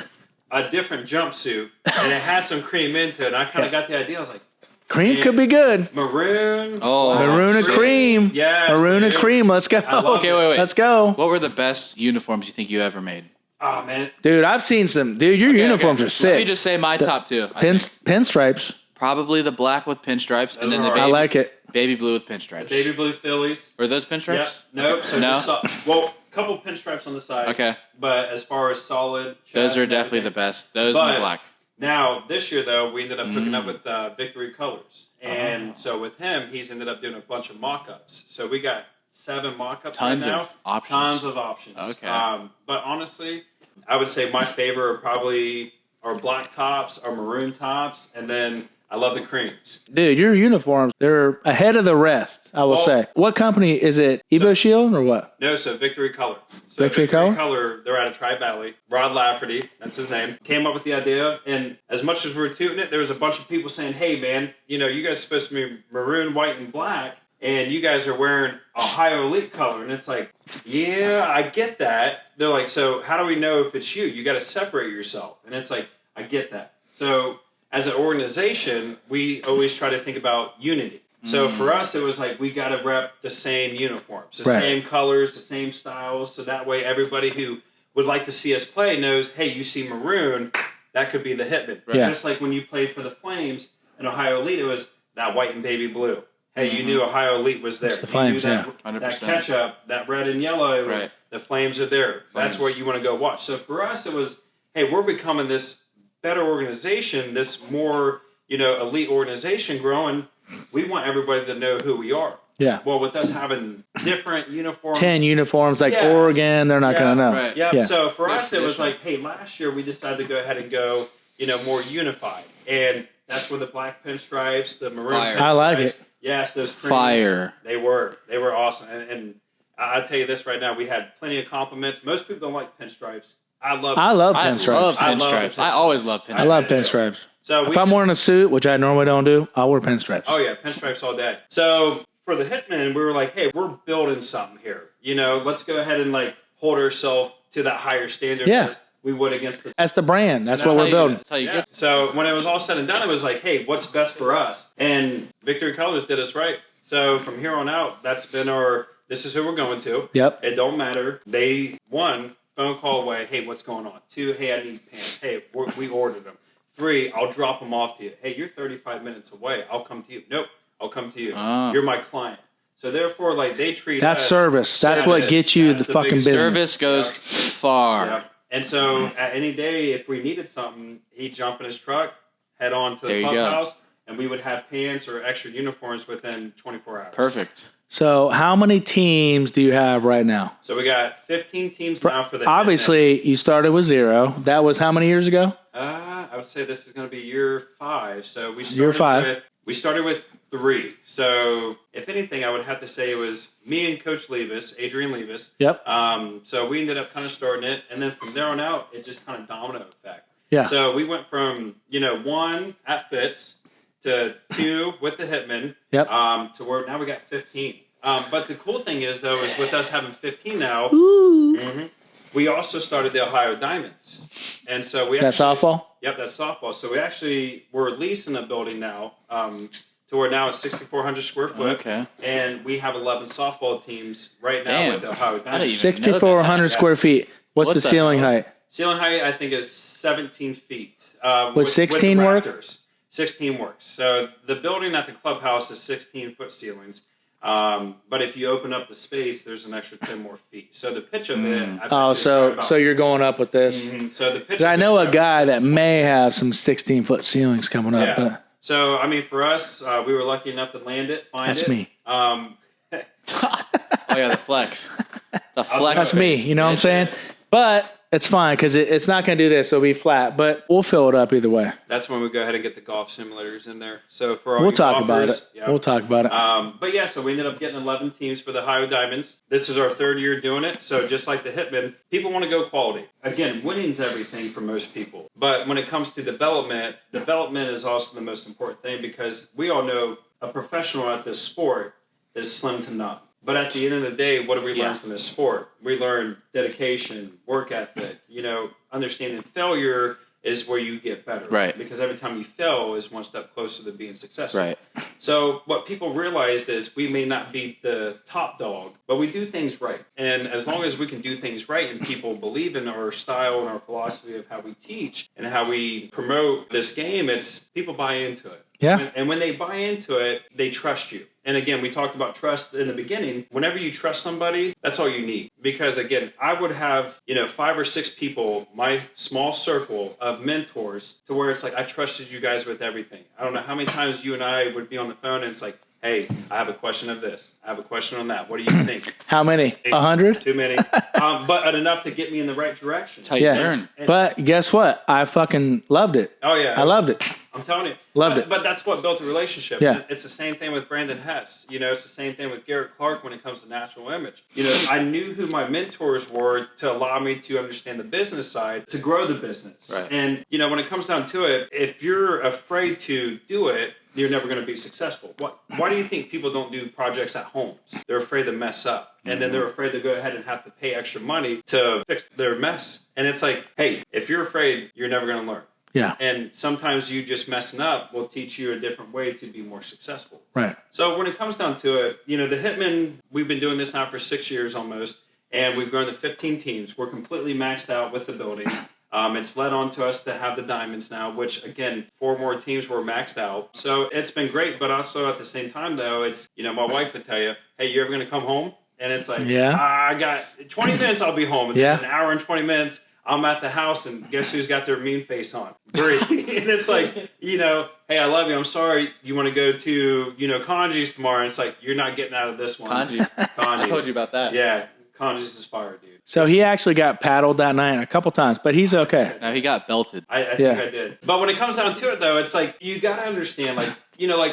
S3: a different jumpsuit, and it had some cream into it. And I kind of got the idea. I was like,
S1: Cream
S3: Yeah.
S1: could be good.
S3: maroon.
S2: Oh,
S3: black,
S1: Maroon and
S2: shit.
S1: cream.
S3: Yes,
S1: Maroon and
S3: dude.
S1: cream. Let's go.
S3: I love
S2: Okay, wait.
S1: Let's go.
S2: What were the best uniforms you think you ever made?
S3: Oh man,
S1: Dude, I've seen some. Dude, your uniforms are
S2: Let me
S1: sick.
S2: just say my top two. I
S1: Pin,
S2: think.
S1: pinstripes.
S2: Probably the black with pinstripes, and then the
S3: are-
S1: I like it.
S2: baby blue with pinstripes.
S3: baby blue Phillies.
S2: Were those pinstripes?
S3: Yeah. No.
S2: Okay.
S3: So
S2: no.
S3: just well, couple pinstripes on the side.
S2: Okay.
S3: But as far as solid,
S2: Those
S3: chest
S2: are
S3: and
S2: definitely the
S3: everything.
S2: best. Those and
S3: But-
S2: the black.
S3: Now this year though, we ended up hooking up with Victory Colors, and
S2: Oh.
S3: so with him, he's ended up doing a bunch of mock-ups. So we got 7 mock-ups
S2: Tons
S3: right now.
S2: of options.
S3: Tons of options.
S2: Okay.
S3: But honestly, I would say my favorite are probably our black tops, our maroon tops, and then I love the creams.
S1: Dude, your uniforms, they're ahead of the rest, I will
S3: Well-
S1: say. What company is it? Evo Shield or what?
S3: No, so Victory Color. So
S1: Victory Color?
S3: They're out of Tri-Valley. Rod Lafferty, that's his name, came up with the idea. And as much as we're tooting it, there was a bunch of people saying, hey, man, you know, you guys are supposed to be maroon, white, and black, and you guys are wearing Ohio Elite color. And it's like, yeah, I get that. They're like, so how do we know if it's you? You got to separate yourself. And it's like, I get that. So as an organization, we always try to think about unity. So for us, it was like we got to rep the same uniforms, the
S1: Right.
S3: same colors, the same styles. So that way, everybody who would like to see us play knows, hey, you see maroon, that could be the Hitman.
S1: Yeah.
S3: Just like when you played for the Flames in Ohio Elite, it was that white and baby blue. Hey, you knew Ohio Elite was there.
S1: It's the
S3: You
S1: Flames,
S3: knew that,
S2: yeah.
S3: that
S2: 100%.
S3: ketchup, that red and yellow, it was
S2: Right.
S3: the Flames are there. That's
S2: Flames.
S3: where you want to go watch. So for us, it was, hey, we're becoming this better organization, this more, elite organization growing. We want everybody to know who we are.
S1: Yeah.
S3: Well, with us having different uniforms.
S1: 10 uniforms like
S3: Yes.
S1: Oregon, they're not
S3: Yeah.
S1: going to know.
S2: Right.
S3: Yeah.
S1: Yeah.
S3: So for
S2: No
S3: us, it was
S2: tradition.
S3: like, hey, last year we decided to go ahead and go, more unified. And that's where the black pinstripes, the maroon
S2: Fire.
S3: pinstripes.
S1: I like it.
S3: Yes, those creams,
S2: Fire.
S3: They were awesome. And I'll tell you this right now, we had plenty of compliments. Most people don't like pinstripes. I love
S1: I love
S2: I
S1: pinstripes.
S2: love
S3: I love
S2: pinstripes. I
S3: pinstripes.
S2: always love pinstripes.
S1: I love pinstripes.
S3: So
S1: If I'm wearing a suit, which I normally don't do, I'll wear pinstripes.
S3: Oh yeah, pinstripes all day. So for the Hitman, we were like, hey, we're building something here. Let's go ahead and hold ourselves to that higher standard
S1: Yeah.
S3: as we would against the.
S1: That's the brand. That's
S3: That's
S1: what
S3: how
S1: we're
S3: you
S1: building.
S2: That's how you
S3: Yeah.
S2: get.
S3: So when it was all said and done, it was like, hey, what's best for us? And Victory Colors did us right. So from here on out, that's been this is who we're going to.
S1: Yep.
S3: It don't matter. They, 1, phone call away, hey, what's going on? 2, hey, I need pants. Hey, we ordered them. 3, I'll drop them off to you. Hey, you're 35 minutes away. I'll come to you. Nope, I'll come to you.
S2: Ah.
S3: You're my client. So therefore, they treat
S1: That's
S3: us.
S1: service. That's what
S3: Service.
S1: gets you
S3: That's
S1: the fucking
S3: biggest
S1: business.
S2: Service goes far.
S3: Yeah. And so at any day, if we needed something, he'd jump in his truck, head on to
S2: There
S3: the
S2: you go.
S3: clubhouse, and we would have pants or extra uniforms within 24 hours.
S2: Perfect.
S1: So how many teams do you have right now?
S3: So we got 15 teams now for the
S1: Obviously, you started with 0. That was how many years ago?
S3: I would say this is going to be year 5. So we started
S1: Year 5.
S3: with We started with 3. So if anything, I would have to say it was me and Coach Levis, Adrian Levis.
S1: Yep.
S3: So we ended up kind of starting it. And then from there on out, it just kind of domino effect.
S1: Yeah.
S3: So we went from, 1 at Fitz to 2 with the Hitman.
S1: Yep.
S3: To where now we got 15. But the cool thing is, though, is with us having 15 now, we also started the Ohio Diamonds. And so we
S1: That's softball?
S3: Yep, that's softball. So we're leasing a building now to where now it's 6,400 square foot.
S2: Okay.
S3: And we have 11 softball teams right now with the Ohio Diamonds.
S1: 6,400 square feet. What's the ceiling height?
S3: Ceiling height, I think, is 17 feet.
S1: Would 16 work?
S3: 16 works. So the building at the clubhouse is 16-foot ceilings. But if you open up the space, there's an extra 10 more feet. So the pitch of it.
S1: So you're going up with this.
S3: So the pitch.
S1: I know a guy that may have some 16-foot ceilings coming up.
S3: Yeah.
S1: But
S3: so I mean, for us, we were lucky enough to land it.
S1: That's me.
S2: Oh yeah, the flex. The flex.
S1: That's me. You know what I'm saying? But it's fine because it's not going to do this. It'll be flat, but we'll fill it up either way.
S3: That's when we go ahead and get the golf simulators in there. So for all
S1: We'll
S3: you
S1: talk
S3: golfers,
S1: about it.
S3: yeah.
S1: We'll talk about it.
S3: But yeah, so we ended up getting 11 teams for the Ohio Diamonds. This is our 3rd year doing it. So just like the Hitman, people want to go quality. Again, winning's everything for most people. But when it comes to development is also the most important thing because we all know a professional at this sport is slim to none. But at the end of the day, what do we learn from this sport? We learn dedication, work ethic, understanding failure is where you get better.
S2: Right.
S3: Because every time you fail is one step closer to being successful.
S2: Right.
S3: So what people realize is we may not be the top dog, but we do things right. And as long as we can do things right and people believe in our style and our philosophy of how we teach and how we promote this game, it's people buy into it.
S1: Yeah.
S3: And when they buy into it, they trust you. And again, we talked about trust in the beginning. Whenever you trust somebody, that's all you need. Because again, I would have, 5 or 6 people, my small circle of mentors, to where it's like, I trusted you guys with everything. I don't know how many times you and I would be on the phone and it's like, hey, I have a question of this. I have a question on that. What do you think?
S1: How many? 100?
S3: Too many. But enough to get me in the right direction.
S2: That's how you learn.
S1: But guess what? I fucking loved it.
S3: Oh, yeah.
S1: I loved it.
S3: I'm telling you.
S1: Loved it.
S3: But that's what built the relationship.
S1: Yeah.
S3: It's the same thing with Brandon Hess. It's the same thing with Garrett Clark when it comes to natural image. I knew who my mentors were to allow me to understand the business side, to grow the business.
S2: Right.
S3: And, when it comes down to it, if you're afraid to do it, you're never going to be successful. Why do you think people don't do projects at homes? They're afraid to mess up. And then they're afraid to go ahead and have to pay extra money to fix their mess. And it's like, hey, if you're afraid, you're never going to learn.
S1: Yeah.
S3: And sometimes you just messing up will teach you a different way to be more successful.
S1: Right.
S3: So when it comes down to it, the Hitman, we've been doing this now for 6 years almost, and we've grown to 15 teams. We're completely maxed out with the building. It's led on to us to have the Diamonds now, which, again, 4 more teams were maxed out. So it's been great, but also at the same time, though, it's, my wife would tell you, hey, you're ever going to come home? And it's like, I got 20 minutes, I'll be home. And then an hour and 20 minutes, I'm at the house, and guess who's got their mean face on? Bree. And it's like, hey, I love you. I'm sorry. You want to go to, Kanji's tomorrow? And it's like, you're not getting out of this one.
S2: Kanji. I told you about that.
S3: Yeah. Kanji's is fire, dude.
S1: So he actually got paddled that night a couple times, but he's okay.
S2: No, he got belted.
S3: I think I did. But when it comes down to it, though, it's like, you got to understand, like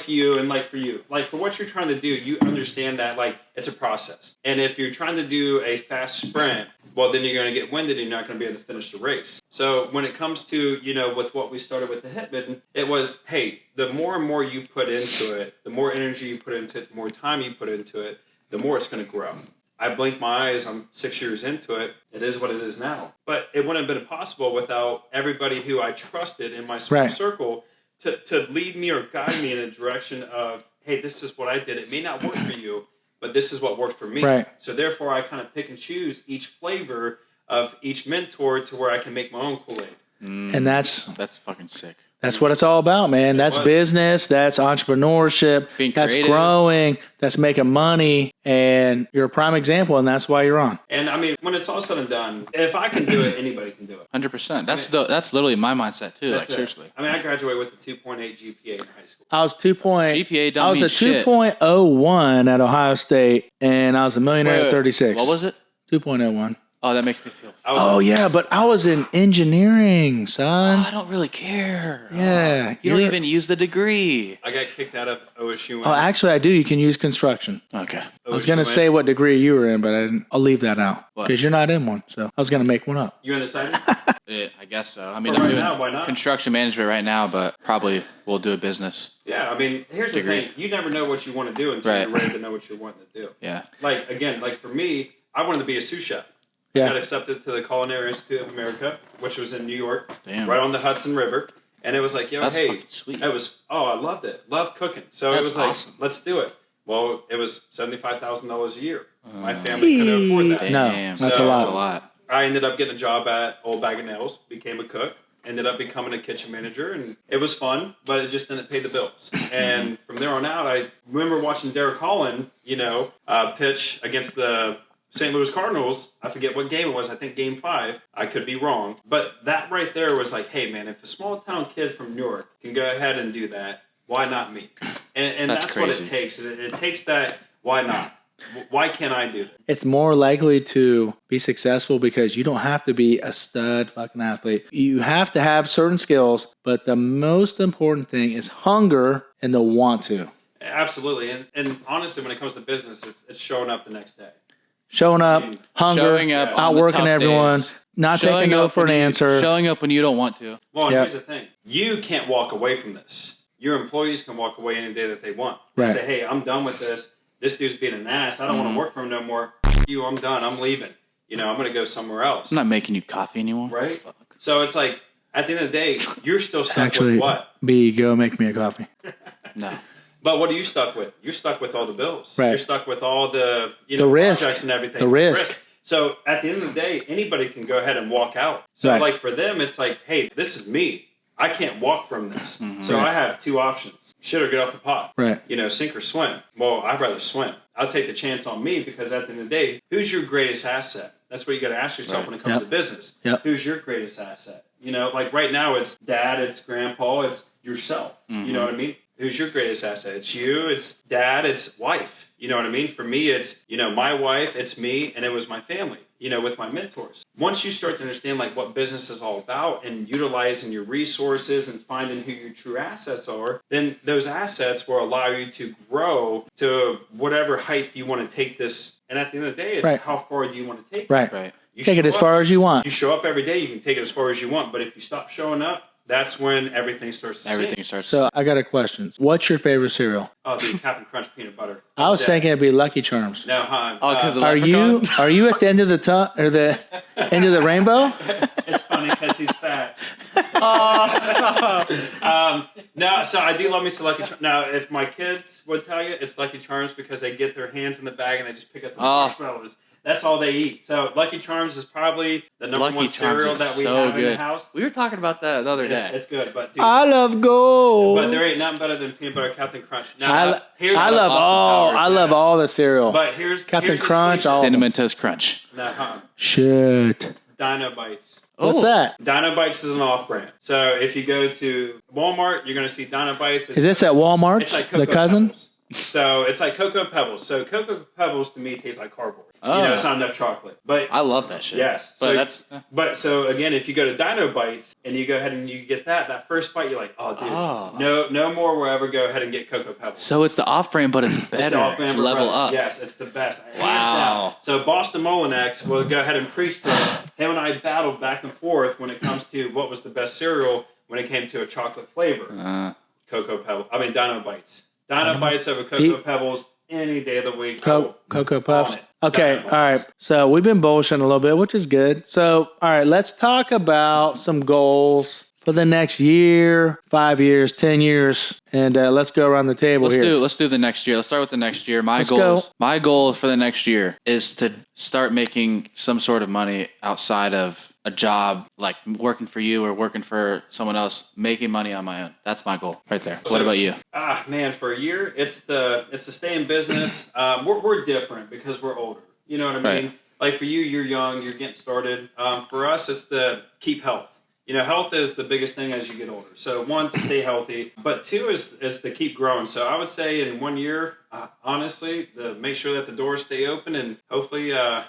S3: for you and like for you, like for what you're trying to do, you understand that, like, it's a process. And if you're trying to do a fast sprint, well, then you're going to get winded and you're not going to be able to finish the race. So when it comes to, with what we started with the Hitman, it was, hey, the more and more you put into it, the more energy you put into it, the more time you put into it, the more it's going to grow. I blink my eyes, I'm 6 years into it. It is what it is now. But it wouldn't have been possible without everybody who I trusted in my small circle to lead me or guide me in a direction of, hey, this is what I did. It may not work for you, but this is what worked for me.
S1: Right.
S3: So therefore, I kind of pick and choose each flavor of each mentor to where I can make my own Kool-Aid.
S1: And that's
S2: fucking sick.
S1: That's what it's all about, man. That's business. That's entrepreneurship.
S2: Being
S1: that's
S2: creative.
S1: Growing. That's making money. And you're a prime example, and that's why you're on.
S3: And I mean, when it's all said and done, if I can do it, anybody can do it.
S2: 100%. That's literally my mindset too. Like, seriously.
S3: I mean, I graduated with a 2.8 GPA in high school.
S1: I was
S2: GPA don't
S1: I was
S2: mean
S1: a
S2: shit.
S1: 2.01 at Ohio State, and I was a millionaire at 36.
S2: What was it?
S1: 2.01.
S2: Oh, that makes me feel.
S1: Oh yeah, but I was in engineering, son.
S2: I don't really care.
S1: Yeah,
S2: You don't even use the degree.
S3: I got kicked out of OSU.
S1: Oh, actually, I do. You can use construction.
S2: Okay.
S1: I was gonna say what degree you were in, but I'll leave that out
S2: What?
S1: because you're not in one. So I was gonna make one up.
S3: You undecided?
S2: I guess so. I mean,
S3: Well,
S2: I'm
S3: right
S2: doing
S3: now, why not?
S2: construction management right now, but probably we'll do a business.
S3: Yeah, I mean, here's
S2: Degree.
S3: the thing. You never know what you want to do until
S2: Right.
S3: you're ready to know what you're wanting to do.
S2: Yeah.
S3: Like, again, like for me, I wanted to be a sous chef. I
S1: Yeah.
S3: got accepted to the Culinary Institute of America, which was in New York,
S2: Damn.
S3: right on the Hudson River. And it was like, yo,
S2: That's
S3: hey,
S2: fucking sweet.
S3: it was, I loved it. Loved cooking. So it
S2: That's
S3: was like,
S2: awesome.
S3: let's do it. Well, it was $75,000 a year. My family couldn't afford that.
S1: No,
S2: Damn.
S1: that's
S3: So-
S1: a
S2: That's a
S1: lot.
S2: lot.
S3: I ended up getting a job at Old Bag of Nails, became a cook, ended up becoming a kitchen manager, and it was fun, but it just didn't pay the bills. And from there on out, I remember watching Derek Holland, pitch against the St. Louis Cardinals. I forget what game it was. I think Game 5. I could be wrong. But that right there was like, hey, man, if a small-town kid from Newark can go ahead and do that, why not me? And that's what
S2: crazy.
S3: it takes. It takes that, why not? Why can't I do that?
S1: It's more likely to be successful because you don't have to be a stud fucking athlete. You have to have certain skills, but the most important thing is hunger and the want to.
S3: Absolutely. And honestly, when it comes to business, it's showing up the next day.
S1: Showing up, hunger,
S2: Showing up, on the
S1: outworking
S2: tough
S1: everyone,
S2: days.
S1: not
S2: Showing
S1: taking no
S2: up
S1: for an
S2: when you-
S1: answer.
S2: Showing up when you don't want to.
S3: Well, and
S1: Yep.
S3: here's the thing. You can't walk away from this. Your employees can walk away any day that they want. They
S1: Right.
S3: say, hey, I'm done with this. This dude's being an ass. I don't want to work for him no more. You, I'm done. I'm leaving. I'm going to go somewhere else.
S2: I'm not making you coffee anymore.
S3: Right?
S2: Fuck.
S3: So it's like, at the end of the day, you're still stuck
S1: Actually,
S3: with what?
S1: B, go make me a coffee.
S2: No.
S3: But what are you stuck with? You're stuck with all the bills.
S1: Right.
S3: You're stuck with all the
S1: The risk.
S3: projects and everything.
S1: The risk.
S3: So at the end of the day, anybody can go ahead and walk out. So
S1: Right.
S3: like for them, it's like, hey, this is me. I can't walk from this. So
S1: Right.
S3: I have two options. Shit or get off the pot.
S1: Right.
S3: Sink or swim. Well, I'd rather swim. I'll take the chance on me because at the end of the day, who's your greatest asset? That's what you got to ask yourself when it comes
S1: Yep.
S3: to business.
S1: Yep.
S3: Who's your greatest asset? Like right now it's dad, it's grandpa, it's yourself. You know what I mean? Who's your greatest asset? It's you, it's dad, it's wife. You know what I mean? For me, it's, my wife, it's me, and it was my family, with my mentors. Once you start to understand like what business is all about and utilizing your resources and finding who your true assets are, then those assets will allow you to grow to whatever height you want to take this. And at the end of the day, it's
S1: Right.
S3: how far do you want to take it?
S1: Right.
S2: Right.
S3: You
S1: Take it
S3: show
S1: as
S3: up-
S1: far as you want.
S3: You show up every day, you can take it as far as you want. But if you stop showing up, that's when everything starts to
S2: Everything
S3: sink.
S2: starts.
S1: So I got a question. What's your favorite cereal?
S3: Oh, dude, Captain Crunch peanut butter.
S1: I was
S3: Yeah.
S1: thinking it'd be Lucky Charms.
S3: No, huh?
S2: Oh, because
S1: Are you at the end of the or the end of the rainbow?
S3: It's funny because he's fat. No, so I do love me some Lucky Charms. Now, if my kids would tell you, it's Lucky Charms because they get their hands in the bag and they just pick up the marshmallows. That's all they eat. So Lucky Charms is probably the number
S2: Lucky
S3: one
S2: Charms
S3: cereal
S2: is
S3: that we
S2: so
S3: have in
S2: good.
S3: the house.
S2: We were talking about that the other day.
S3: It's good, but dude,
S1: I love gold.
S3: but there ain't nothing better than peanut butter Captain Crunch.
S1: I,
S3: Now, here's
S1: I
S3: the-
S1: love
S2: Austin
S1: all.
S2: Powers.
S1: I love all the cereal.
S3: But here's
S1: Captain
S3: here's the
S1: Crunch,
S3: sleeper-
S1: all-
S2: Cinnamon Toast Crunch.
S1: Shit.
S3: Dino Bites.
S1: What's
S2: Oh.
S1: that?
S3: Dino Bites is an off-brand. So if you go to Walmart, you're going to see Dino Bites.
S1: Is this at Walmart?
S3: It's like
S1: The
S3: Cocoa
S1: cousin?
S3: Pebbles. So it's like Cocoa Pebbles. So Cocoa Pebbles to me tastes like cardboard.
S2: Oh.
S3: It's not enough chocolate. But
S2: I love that shit.
S3: yes.
S2: But
S3: So so again, if you go to Dino Bites and you go ahead and you get that first bite, you're like, oh, dude,
S2: Oh.
S3: no more will ever go ahead and get Cocoa Pebbles.
S2: So it's the off-brand, but it's
S3: It's the
S2: better.
S3: off-brand
S2: It's
S3: for
S2: level
S3: bread.
S2: up.
S3: Yes, it's the best. Hands
S2: Wow.
S3: down. So Boston Molinex will go ahead and preach to him. Him and I battled back and forth when it comes to what was the best cereal when it came to a chocolate flavor. Cocoa Pebbles. I mean, Dino Bites. Dino Bites over Cocoa Pebbles any day of the week.
S1: Cocoa Puffs.
S3: on it.
S1: Okay,
S3: Dino
S1: all right.
S3: Bites.
S1: So we've been bullshitting a little bit, which is good. So, all right, let's talk about some goals for the next year, 5 years, 10 years, and let's go around the table here.
S2: Let's do the next year. Let's start with the next year. My
S1: Let's
S2: goals.
S1: go.
S2: My goal for the next year is to start making some sort of money outside of a job, like working for you or working for someone else, making money on my own. That's my goal right there. What about you?
S3: Man, for a year, it's to stay in business. We're different because we're older. You know what I mean?
S2: Right.
S3: Like for you, you're young, you're getting started. For us, it's to keep health. health is the biggest thing as you get older. So one, to stay healthy, but two is to keep growing. So I would say in 1 year, honestly, to make sure that the doors stay open, and hopefully I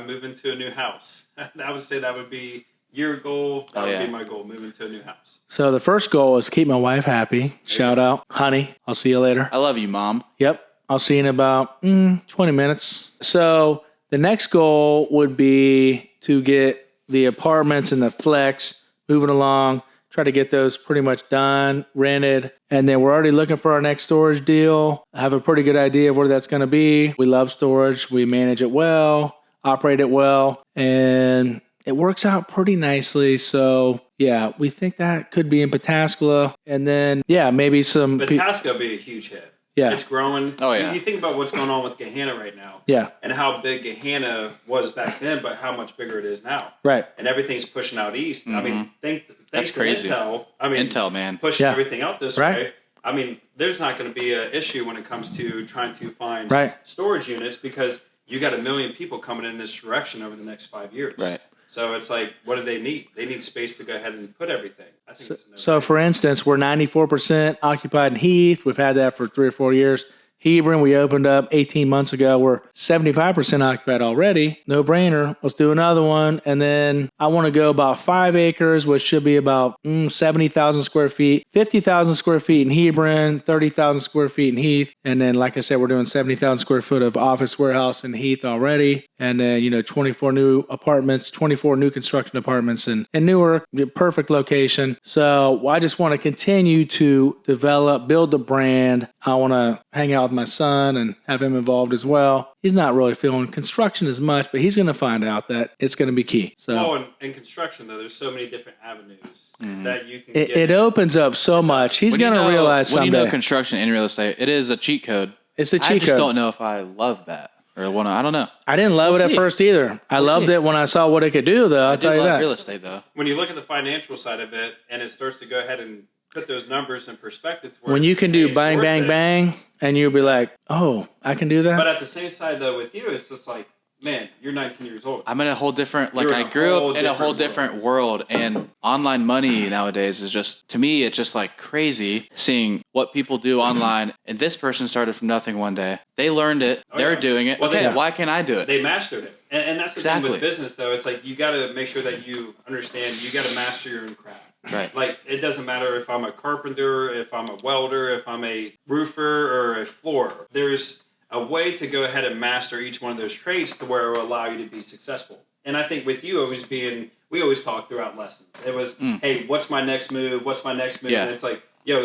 S3: move into a new house. I would say that would be your goal. That would be my goal, moving to a new house.
S1: So the first goal is keep my wife happy. Shout out, honey. I'll see you later.
S2: I love you, Mom.
S1: Yep. I'll see you in about 20 minutes. So the next goal would be to get the apartments and the flex moving along, try to get those pretty much done, rented. And then we're already looking for our next storage deal. I have a pretty good idea of where that's going to be. We love storage. We manage it well, operate it well, and it works out pretty nicely. So yeah, we think that could be in Pataskala. And then, maybe some...
S3: Pataskala would be a huge hit.
S1: Yeah.
S3: It's growing.
S2: Oh, yeah.
S3: You think about what's going on with Gahanna right now.
S1: Yeah.
S3: And how big Gahanna was back then, but how much bigger it is now.
S1: Right.
S3: And everything's pushing out east. I mean, thanks
S2: That's
S3: to
S2: crazy.
S3: Intel.
S2: Intel, man.
S3: Pushing everything out this
S1: Right.
S3: way. I mean, there's not going to be an issue when it comes to trying to find storage units, because you got 1 million people coming in this direction over the next 5 years.
S2: Right.
S3: So it's like, what do they need? They need space to go ahead and put everything. I think
S1: So for instance, we're 94% occupied in Heath. We've had that for 3 or 4 years. Hebron, we opened up 18 months ago. We're 75% occupied already. No brainer. Let's do another one. And then I want to go about 5 acres, which should be about 70,000 square feet, 50,000 square feet in Hebron, 30,000 square feet in Heath. And then, like I said, we're doing 70,000 square foot of office warehouse in Heath already. And then, 24 new apartments, 24 new construction apartments in Newark, perfect location. So I just want to continue to develop, build the brand. I want to hang out with my son and have him involved as well. He's not really feeling construction as much, but he's going to find out that it's going to be key. So,
S3: in construction, though, there's so many different avenues that you can
S1: it opens up so much. He's going to realize someday.
S2: When you know construction and real estate, it is a cheat code.
S1: It's the cheat code.
S2: I just don't know if I love that or want to. I don't know.
S1: I didn't love it at first either. I loved it when I saw what it could do, though. I'll tell you that.
S2: Real estate, though.
S3: When you look at the financial side of it, and it starts to go ahead and put those numbers in perspective.
S1: When you can do bang, bang, bang, and you'll be like, oh, I can do that.
S3: But at the same side, though, with you, it's just like, man, you're 19 years old.
S2: I'm in a whole different, I grew up in a whole different world, and online money nowadays is just, to me, it's just like crazy seeing what people do online. And this person started from nothing one day. They learned it. They're doing it. Well, why can't I do it?
S3: They mastered it. And that's the thing with business, though. It's like, you got to make sure that you understand, you got to master your own craft.
S2: Right.
S3: Like, it doesn't matter if I'm a carpenter, if I'm a welder, if I'm a roofer or a floorer. There's a way to go ahead and master each one of those traits to where it will allow you to be successful. And I think with you always being, we always talk throughout lessons. It was, hey, what's my next move? What's my next move?
S2: Yeah.
S3: And it's like,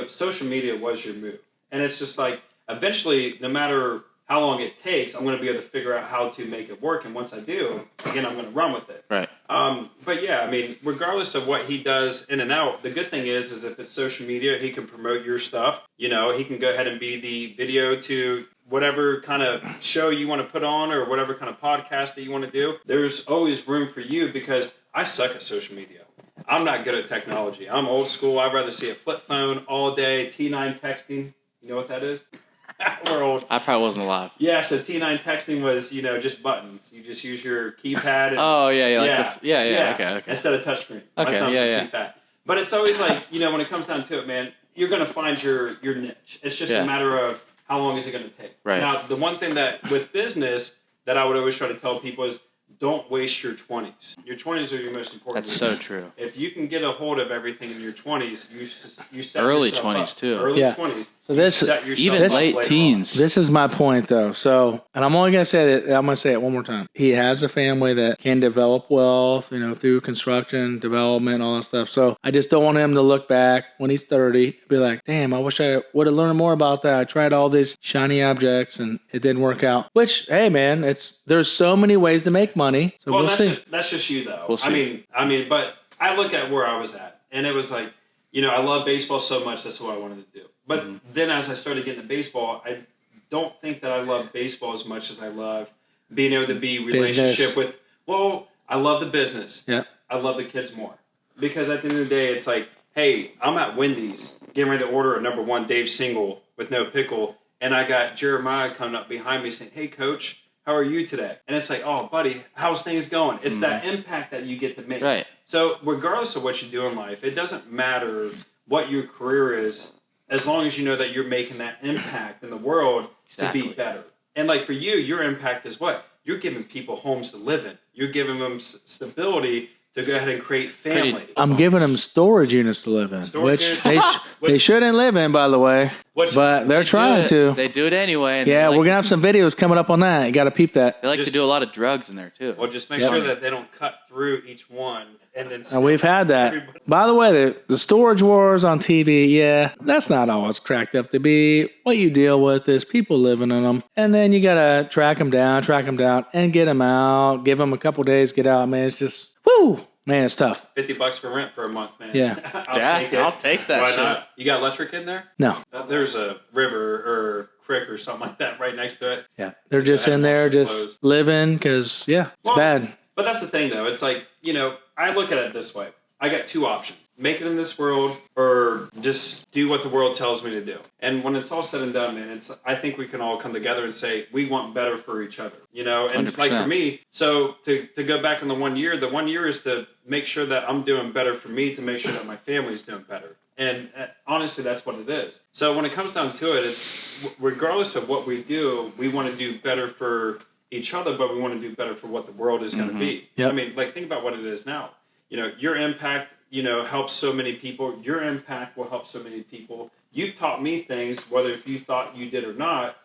S3: social media was your move. And it's just like, eventually, no matter how long it takes, I'm going to be able to figure out how to make it work. And once I do, again, I'm going to run with it.
S2: Right.
S3: But yeah, I mean, regardless of what he does in and out, the good thing is if it's social media, he can promote your stuff. He can go ahead and be the video to whatever kind of show you want to put on or whatever kind of podcast that you want to do. There's always room for you, because I suck at social media. I'm not good at technology. I'm old school. I'd rather see a flip phone all day, T9 texting. You know what that is? We're old.
S2: I probably wasn't alive.
S3: Yeah, so T9 texting was, just buttons. You just use your keypad. And,
S2: okay.
S3: Instead of touchscreen.
S2: Okay,
S3: too fat. But it's always like, when it comes down to it, man, you're going to find your niche. It's just a matter of how long is it going to take.
S2: Right.
S3: Now, the one thing that with business that I would always try to tell people is, don't waste your 20s. Your 20s are your most important.
S2: That's so true.
S3: If you can get a hold of everything in your 20s, you set
S2: early
S3: yourself
S2: 20s
S3: up.
S2: too.
S3: Early 20s.
S1: So this,
S2: even late teens.
S1: This is my point, though. So, and I'm only going to say that, I'm going to say it one more time. He has a family that can develop wealth, through construction, development, all that stuff. So I just don't want him to look back when he's 30, be like, damn, I wish I would have learned more about that. I tried all these shiny objects and it didn't work out. Which, hey, man, there's so many ways to make money. So we'll see.
S3: That's just you, though.
S2: We'll see.
S3: I mean, but I look at where I was at, and it was like, I love baseball so much. That's what I wanted to do. But then as I started getting to baseball, I don't think that I love baseball as much as I love being able to be relationship with. Well, I love the business.
S1: Yeah.
S3: I love the kids more, because at the end of the day, it's like, hey, I'm at Wendy's getting ready to order a number 1 Dave single with no pickle, and I got Jeremiah coming up behind me saying, hey, coach, how are you today? And it's like, oh, buddy, how's things going? It's that impact that you get to make.
S2: Right.
S3: So regardless of what you do in life, it doesn't matter what your career is, as long as you know that you're making that impact in the world to be better. And like for you, your impact is what? You're giving people homes to live in. You're giving them stability to go ahead and create family.
S1: I'm giving them storage units to live in, which they shouldn't live in, by the way. But they're trying to.
S2: They do it anyway.
S1: Yeah, we're going to have some videos coming up on that. You got to peep that.
S2: They like to do a lot of drugs in there, too.
S3: Well, just make sure that they don't cut through each one. And then
S1: we've had that.
S3: Everybody.
S1: By the way, the storage wars on TV, yeah, that's not all it's cracked up to be. What you deal with is people living in them. And then you got to track them down, and get them out. Give them a couple days, get out. Man, it's just, woo! Man, it's tough.
S3: $50 for rent for a month, man.
S1: Yeah.
S2: I'll take that.
S3: Why
S2: shit.
S3: not? You got electric in there?
S1: No.
S3: There's a river or creek or something like that right next to it.
S1: Yeah. They're just in there, just living because, it's bad.
S3: But that's the thing, though. It's like, I look at it this way. I got two options. Make it in this world or just do what the world tells me to do. And when it's all said and done, man, I think we can all come together and say, we want better for each other, And
S2: 100%.
S3: like for me, so to go back in the 1 year, the 1 year is to make sure that I'm doing better for me, to make sure that my family's doing better. And honestly, that's what it is. So when it comes down to it, it's regardless of what we do, we want to do better for each other, but we want to do better for what the world is going to be.
S1: Yep.
S3: I mean, like, think about what it is now. Your impact, helps so many people. Your impact will help so many people. You've taught me things, whether if you thought you did or not,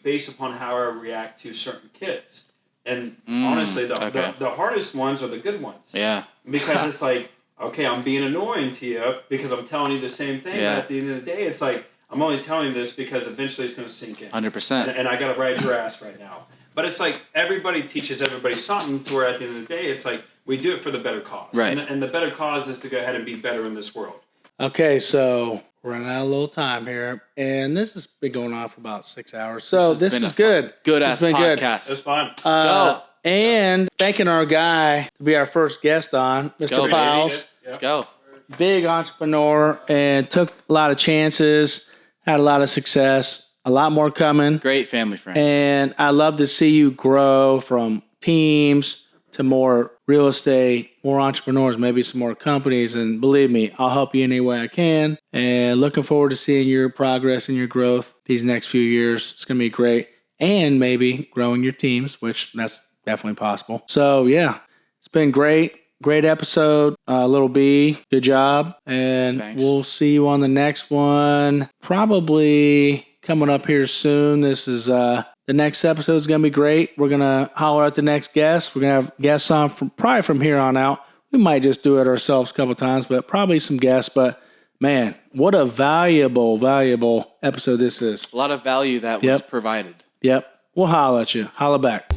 S3: based upon how I react to certain kids. And honestly, the hardest ones are the good ones.
S2: Yeah.
S3: Because it's like, okay, I'm being annoying to you because I'm telling you the same thing.
S2: Yeah.
S3: But at the end of the day, it's like, I'm only telling you this because eventually it's going to sink in.
S2: 100%.
S3: And I got to ride your ass right now. But it's like everybody teaches everybody something to where at the end of the day, it's like we do it for the better cause.
S2: Right.
S3: And the better cause is to go ahead and be better in this world.
S1: Okay, so we're running out of a little time here. And this has been going on for about 6 hours. So this is good.
S2: Good-ass podcast.
S3: It's fun.
S2: Let's go.
S1: And thanking our guy to be our first guest on, Mr. Pes.
S2: Let's go.
S1: Big entrepreneur and took a lot of chances, had a lot of success. A lot more coming.
S2: Great family friend.
S1: And I love to see you grow from teams to more real estate, more entrepreneurs, maybe some more companies. And believe me, I'll help you any way I can. And looking forward to seeing your progress and your growth these next few years. It's going to be great. And maybe growing your teams, which that's definitely possible. So, yeah, it's been great. Great episode, Little B. Good job. And
S2: Thanks.
S1: We'll see you on the next one. Probably coming up here soon. This is the next episode is going to be great. We're going to holler at the next guest. We're going to have guests on probably from here on out. We might just do it ourselves a couple times, but probably some guests. But man, what a valuable episode this is.
S2: A lot of value that was provided.
S1: Yep. We'll holler at you. Holler back.